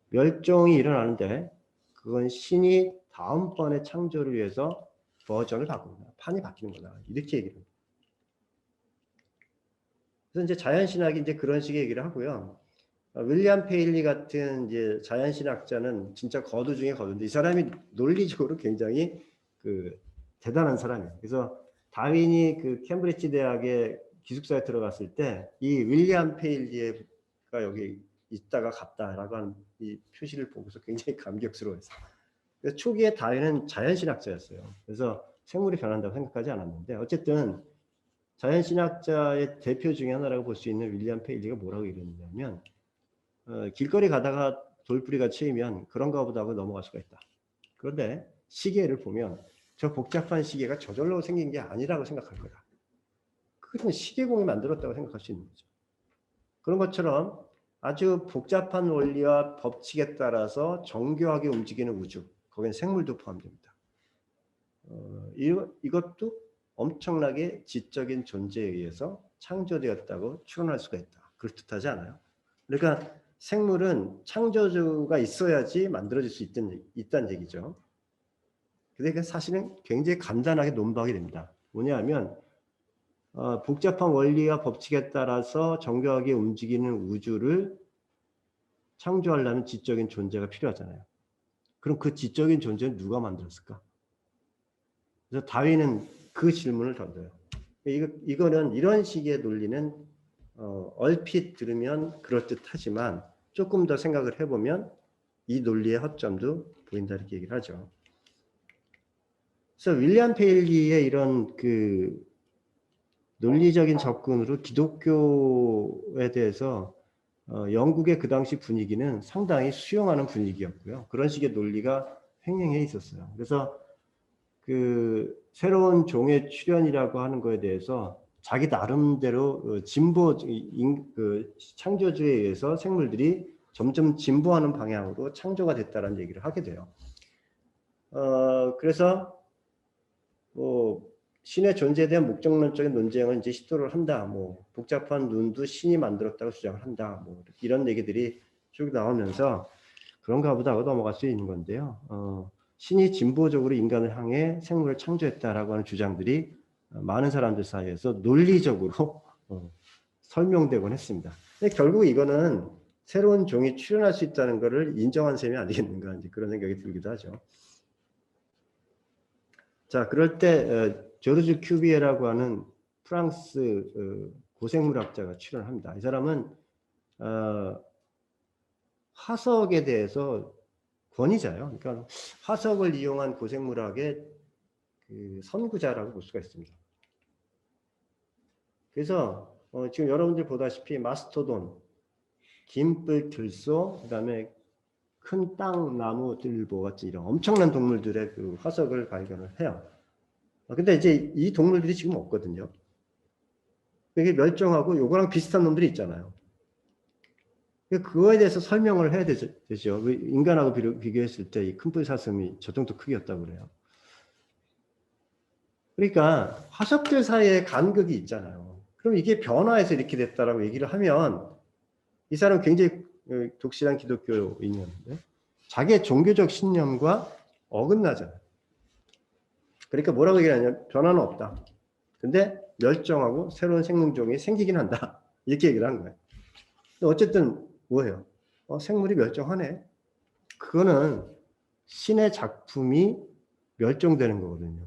멸종이 일어나는데 그건 신이 다음번에 창조를 위해서 버전을 바꾼다. 판이 바뀌는 거다. 이렇게 얘기를 합니다. 그래서 이제 자연신학이 이제 그런 식의 얘기를 하고요. 윌리엄 페일리 같은 이제 자연신학자는 진짜 거두 중에 거두인데 이 사람이 논리적으로 굉장히 그 대단한 사람이에요. 그래서 다윈이 그 캠브리지 대학의 기숙사에 들어갔을 때 이 윌리엄 페일리가 여기 있다가 갔다라고 하는 이 표시를 보고서 굉장히 감격스러워했어요. 그래서 초기에 다윈은 자연신학자였어요. 그래서 생물이 변한다고 생각하지 않았는데 어쨌든 자연신학자의 대표 중에 하나라고 볼 수 있는 윌리엄 페일리가 뭐라고 얘기했냐면 길거리 가다가 돌부리가 치이면 그런가 보다 하고 넘어갈 수가 있다. 그런데 시계를 보면 저 복잡한 시계가 저절로 생긴 게 아니라고 생각할 거다. 그건 시계공이 만들었다고 생각할 수 있는 거죠. 그런 것처럼 아주 복잡한 원리와 법칙에 따라서 정교하게 움직이는 우주, 거기는 생물도 포함됩니다. 이것도 엄청나게 지적인 존재에 의해서 창조되었다고 추론할 수가 있다. 그럴듯하지 않아요? 그러니까 생물은 창조주가 있어야지 만들어질 수 있다는 얘기죠. 근데 그 사실은 굉장히 간단하게 논박이 됩니다. 뭐냐면 복잡한 원리와 법칙에 따라서 정교하게 움직이는 우주를 창조하려면 지적인 존재가 필요하잖아요. 그럼 그 지적인 존재는 누가 만들었을까? 그래서 다윈은 그 질문을 던져요. 이거는 이런 식의 논리는 얼핏 들으면 그럴듯하지만 조금 더 생각을 해보면 이 논리의 허점도 보인다 이렇게 얘기를 하죠. 그래서 윌리엄 페일리의 이런 그 논리적인 접근으로 기독교에 대해서 영국의 그 당시 분위기는 상당히 수용하는 분위기였고요. 그런 식의 논리가 횡행해 있었어요. 그래서 그 새로운 종의 출현이라고 하는 거에 대해서 자기 나름대로 진보 그 창조주에 의해서 생물들이 점점 진보하는 방향으로 창조가 됐다는 얘기를 하게 돼요. 그래서 뭐 신의 존재에 대한 목적론적인 논쟁을 이제 시도를 한다. 뭐 복잡한 눈도 신이 만들었다고 주장을 한다. 뭐 이런 얘기들이 쭉 나오면서 그런가 보다 하고 넘어갈 수 있는 건데요. 신이 진보적으로 인간을 향해 생물을 창조했다라고 하는 주장들이 많은 사람들 사이에서 논리적으로 설명되곤 했습니다. 근데 결국 이거는 새로운 종이 출현할 수 있다는 것을 인정한 셈이 아니겠는가 이제 그런 생각이 들기도 하죠. 자, 그럴 때 조르주 큐비에라고 하는 프랑스 고생물학자가 출연합니다. 이 사람은 화석에 대해서 권위자예요. 그러니까 화석을 이용한 고생물학의 그 선구자라고 볼 수가 있습니다. 그래서 지금 여러분들 보다시피 마스토돈, 긴뿔 들소, 그다음에 큰 땅나무들보 같이 이런 엄청난 동물들의 그 화석을 발견을 해요. 근데 이제 이 동물들이 지금 없거든요. 이게 멸종하고 요거랑 비슷한 놈들이 있잖아요. 그거에 대해서 설명을 해야 되죠. 인간하고 비교했을 때 이 큰뿔 사슴이 저 정도 크기였다고 그래요. 그러니까 화석들 사이에 간극이 있잖아요. 그럼 이게 변화해서 이렇게 됐다라고 얘기를 하면 이 사람은 굉장히 독실한 기독교인이었는데 자기의 종교적 신념과 어긋나잖아요. 그러니까 뭐라고 얘기하냐면 변화는 없다. 근데 멸종하고 새로운 생명종이 생기긴 한다. 이렇게 얘기를 한 거예요. 근데 어쨌든 뭐예요? 생물이 멸종하네. 그거는 신의 작품이 멸종되는 거거든요.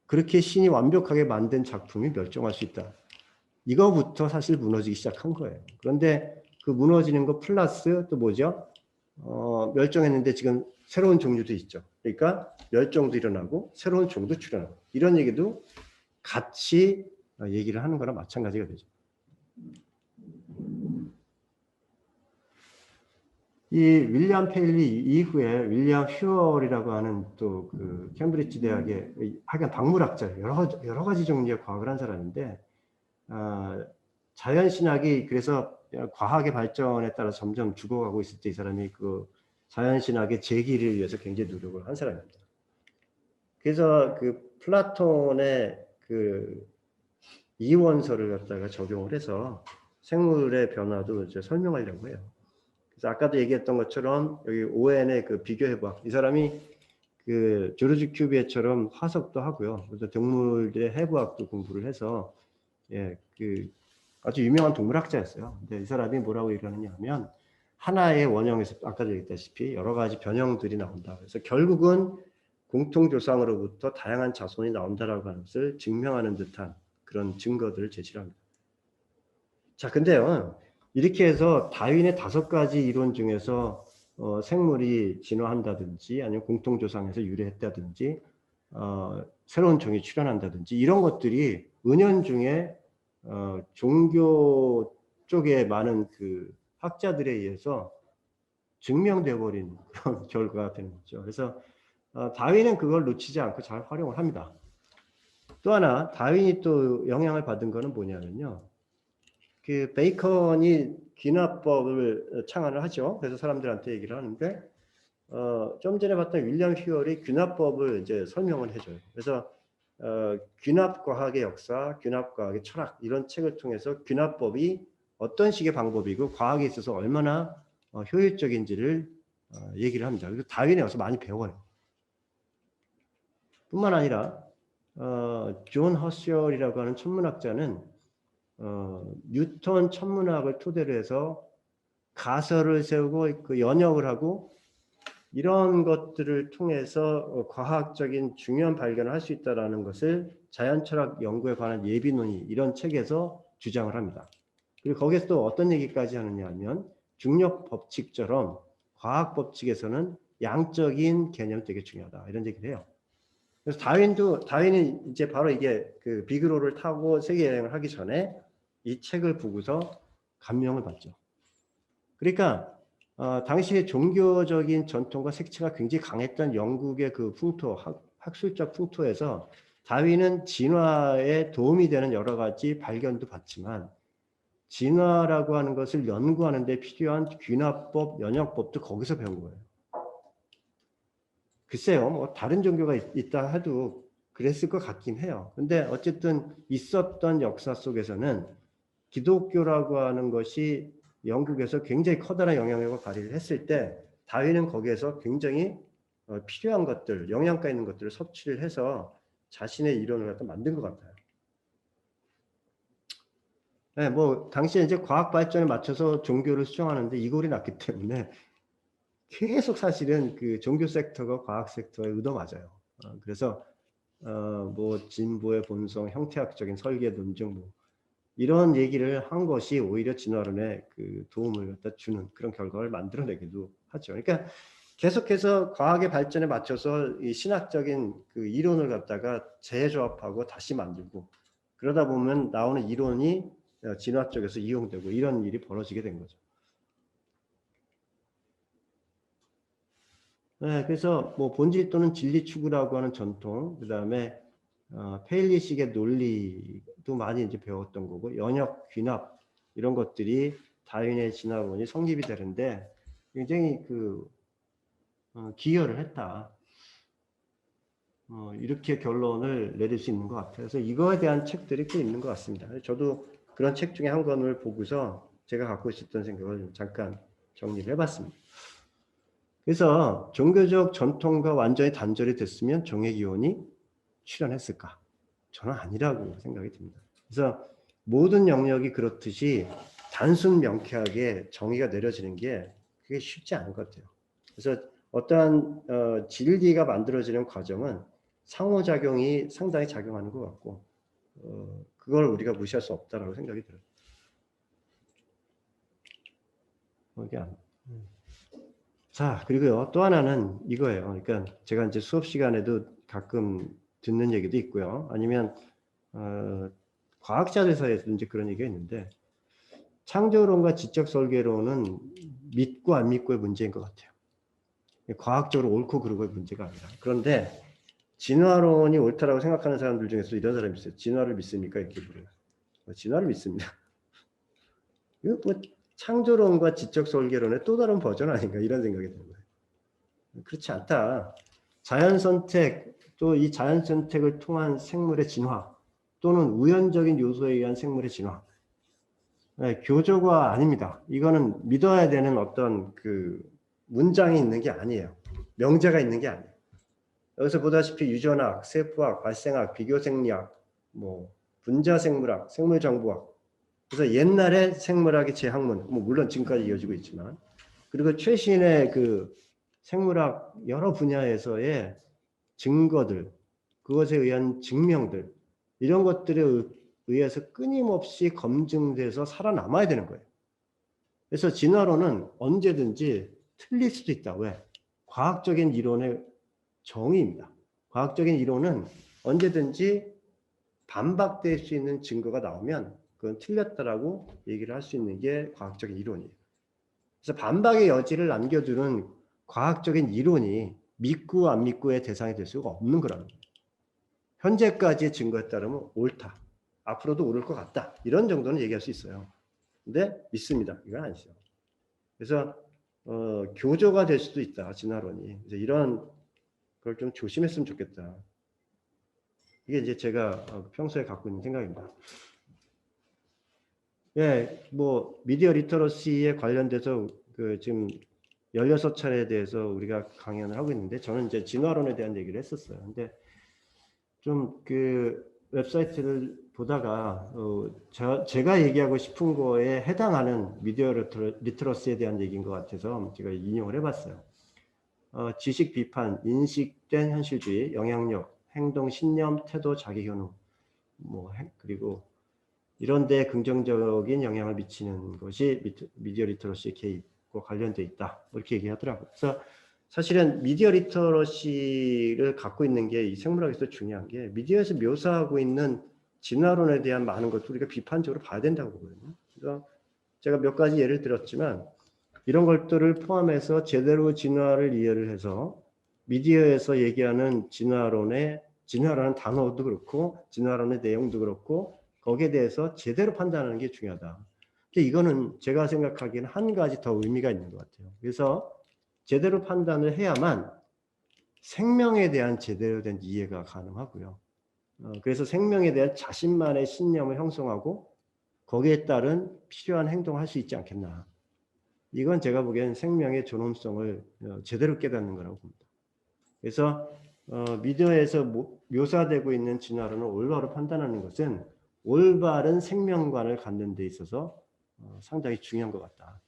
그렇게 신이 완벽하게 만든 작품이 멸종할 수 있다. 이거부터 사실 무너지기 시작한 거예요. 그런데 그 무너지는 거 플러스 또 뭐죠? 멸종했는데 지금 새로운 종류도 있죠. 그러니까 멸종도 일어나고 새로운 종도 출현하고 이런 얘기도 같이 얘기를 하는 거랑 마찬가지가 되죠. 이 윌리엄 페일리 이후에 윌리엄 휘얼이라고 하는 또 그 캠브리지 대학의 하여간 박물학자 여러 가지 종류의 과학을 한 사람인데 자연신학이 그래서 과학의 발전에 따라 점점 죽어가고 있을 때 이 사람이 그 자연신학의 재기를 위해서 굉장히 노력을 한 사람입니다. 그래서 그 플라톤의 그 이원설을 갖다가 적용을 해서 생물의 변화도 이제 설명하려고 해요. 그래서 아까도 얘기했던 것처럼 여기 오웬의 그 비교해봐. 이 사람이 그 조르주 큐비에처럼 화석도 하고요. 그래서 동물들의 해부학도 공부를 해서 그 아주 유명한 동물학자였어요. 근데 이 사람이 뭐라고 얘기하느냐 하면 하나의 원형에서 아까도 얘기했다시피 여러 가지 변형들이 나온다. 그래서 결국은 공통조상으로부터 다양한 자손이 나온다라고 하는 것을 증명하는 듯한 그런 증거들을 제시를 합니다. 자, 근데요. 이렇게 해서 다윈의 5가지 이론 중에서 생물이 진화한다든지 아니면 공통조상에서 유래했다든지 새로운 종이 출현한다든지 이런 것들이 은연중에 종교 쪽에 많은 그 학자들에 의해서 증명되어 버린 그런 결과가 되는 거죠. 그래서 다윈은 그걸 놓치지 않고 잘 활용을 합니다. 또 하나 다윈이 또 영향을 받은 거는 뭐냐면요. 그 베이컨이 귀납법을 창안을 하죠. 그래서 사람들한테 얘기를 하는데 좀 전에 봤던 윌리엄 휘얼이 귀납법을 이제 설명을 해줘요. 그래서 귀납과학의 역사, 귀납과학의 철학 이런 책을 통해서 귀납법이 어떤 식의 방법이고 과학에 있어서 얼마나 효율적인지를 얘기를 합니다. 그래서 다윈에 와서 많이 배워요. 뿐만 아니라 존 허셜이라고 하는 천문학자는 뉴턴 천문학을 토대로 해서 가설을 세우고 그 연역을 하고 이런 것들을 통해서 과학적인 중요한 발견을 할 수 있다는 것을 자연철학 연구에 관한 예비논의 이런 책에서 주장을 합니다. 그리고 거기서 또 어떤 얘기까지 하느냐 하면 중력 법칙처럼 과학 법칙에서는 양적인 개념이 되게 중요하다 이런 얘기를 해요. 그래서 다윈이 이제 바로 이게 그 비그로를 타고 세계 여행을 하기 전에 이 책을 보고서 감명을 받죠. 그러니까 당시의 종교적인 전통과 색채가 굉장히 강했던 영국의 그 풍토, 학술적 풍토에서 다윈은 진화에 도움이 되는 여러 가지 발견도 받지만 진화라고 하는 것을 연구하는 데 필요한 귀납법, 연역법도 거기서 배운 거예요. 글쎄요, 뭐 다른 종교가 있다 해도 그랬을 것 같긴 해요. 근데 어쨌든 있었던 역사 속에서는 기독교라고 하는 것이 영국에서 굉장히 커다란 영향력을 발휘를 했을 때 다윈은 거기에서 굉장히 필요한 것들, 영양가 있는 것들을 섭취를 해서 자신의 이론을 갖다 만든 것 같아요. 네, 뭐 당시에 이제 과학 발전에 맞춰서 종교를 수정하는데 이골이 났기 때문에 계속 사실은 그 종교 섹터가 과학 섹터에 얻어맞아요. 그래서 뭐 진보의 본성, 형태학적인 설계 논증 뭐 이런 얘기를 한 것이 오히려 진화론에 그 도움을 갖다 주는 그런 결과를 만들어내기도 하죠. 그러니까 계속해서 과학의 발전에 맞춰서 이 신학적인 그 이론을 갖다가 재조합하고 다시 만들고 그러다 보면 나오는 이론이 진화 쪽에서 이용되고 이런 일이 벌어지게 된 거죠. 네, 그래서 뭐 본질 또는 진리 추구라고 하는 전통, 그 다음에 페일리식의 논리도 많이 이제 배웠던 거고 연역, 귀납 이런 것들이 다윈의 진화론이 성립이 되는데 굉장히 그 기여를 했다. 이렇게 결론을 내릴 수 있는 것 같아요. 그래서 이거에 대한 책들이 꽤 있는 것 같습니다. 저도 그런 책 중에 한 권을 보고서 제가 갖고 있었던 생각을 잠깐 정리를 해봤습니다. 그래서 종교적 전통과 완전히 단절이 됐으면 종의기원이 출현했을까? 저는 아니라고 생각이 듭니다. 그래서 모든 영역이 그렇듯이 단순 명쾌하게 정의가 내려지는 게 그게 쉽지 않은 것 같아요. 그래서 어떠한 진리가 만들어지는 과정은 상호작용이 상당히 작용하는 것 같고 그걸 우리가 무시할 수 없다라고 생각이 들어요. 자, 그리고요, 또 하나는 이거예요. 그러니까 제가 이제 수업 시간에도 가끔 듣는 얘기도 있고요. 아니면 과학자들 사이에서도 이제 그런 얘기가 있는데 창조론과 지적 설계론은 믿고 안 믿고의 문제인 것 같아요. 과학적으로 옳고 그르고의 문제가 아니라. 그런데 진화론이 옳다라고 생각하는 사람들 중에서 이런 사람이 있어요. 진화를 믿습니까? 이렇게 물어요. 진화를 믿습니다. 이거 뭐 창조론과 지적 설계론의 또 다른 버전 아닌가 이런 생각이 드는 거예요. 그렇지 않다. 자연 선택 또 이 자연 선택을 통한 생물의 진화 또는 우연적인 요소에 의한 생물의 진화. 네, 교조가 아닙니다. 이거는 믿어야 되는 어떤 그 문장이 있는 게 아니에요. 명제가 있는 게 아니에요. 여기서 보다시피 유전학, 세포학, 발생학, 비교생리학, 뭐 분자생물학, 생물정보학. 그래서 옛날에 생물학의 재학문, 뭐 물론 지금까지 이어지고 있지만, 그리고 최신의 그 생물학 여러 분야에서의 증거들, 그것에 의한 증명들, 이런 것들에 의해서 끊임없이 검증돼서 살아남아야 되는 거예요. 그래서 진화론은 언제든지 틀릴 수도 있다. 왜? 과학적인 이론의 정의입니다. 과학적인 이론은 언제든지 반박될 수 있는 증거가 나오면 그건 틀렸다라고 얘기를 할 수 있는 게 과학적인 이론이에요. 그래서 반박의 여지를 남겨두는 과학적인 이론이 믿고 안 믿고의 대상이 될 수가 없는 거라는 거예요. 현재까지의 증거에 따르면 옳다. 앞으로도 옳을 것 같다. 이런 정도는 얘기할 수 있어요. 근데 믿습니다. 이건 아니죠. 그래서 교조가 될 수도 있다. 진화론이. 그래서 이런 걸 좀 조심했으면 좋겠다. 이게 이제 제가 평소에 갖고 있는 생각입니다. 예, 뭐 미디어 리터러시에 관련돼서 그 지금 16차례에 대해서 우리가 강연을 하고 있는데 저는 이제 진화론에 대한 얘기를 했었어요. 근데 좀 그 웹사이트를 보다가 제가 얘기하고 싶은 거에 해당하는 미디어 리터러시에 대한 얘기인 것 같아서 제가 인용을 해봤어요. 지식 비판, 인식된 현실주의, 영향력, 행동, 신념, 태도, 자기효능, 그리고 이런 데 긍정적인 영향을 미치는 것이 미디어 리터러시 개입과 관련돼 있다. 이렇게 얘기하더라고요. 그래서 사실은 미디어 리터러시를 갖고 있는 게 이 생물학에서 중요한 게 미디어에서 묘사하고 있는 진화론에 대한 많은 것도 우리가 비판적으로 봐야 된다고 보거든요. 그래서 제가 몇 가지 예를 들었지만 이런 것들을 포함해서 제대로 진화를 이해를 해서 미디어에서 얘기하는 진화라는 단어도 그렇고 진화론의 내용도 그렇고 거기에 대해서 제대로 판단하는 게 중요하다. 근데 이거는 제가 생각하기에는 한 가지 더 의미가 있는 것 같아요. 그래서 제대로 판단을 해야만 생명에 대한 제대로 된 이해가 가능하고요. 그래서 생명에 대한 자신만의 신념을 형성하고 거기에 따른 필요한 행동을 할 수 있지 않겠나. 이건 제가 보기엔 생명의 존엄성을 제대로 깨닫는 거라고 봅니다. 그래서 미디어에서 묘사되고 있는 진화론을 올바로 판단하는 것은 올바른 생명관을 갖는 데 있어서 상당히 중요한 것 같다.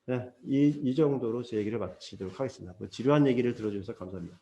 네, 이 정도로 제 얘기를 마치도록 하겠습니다. 지루한 얘기를 들어주셔서 감사합니다.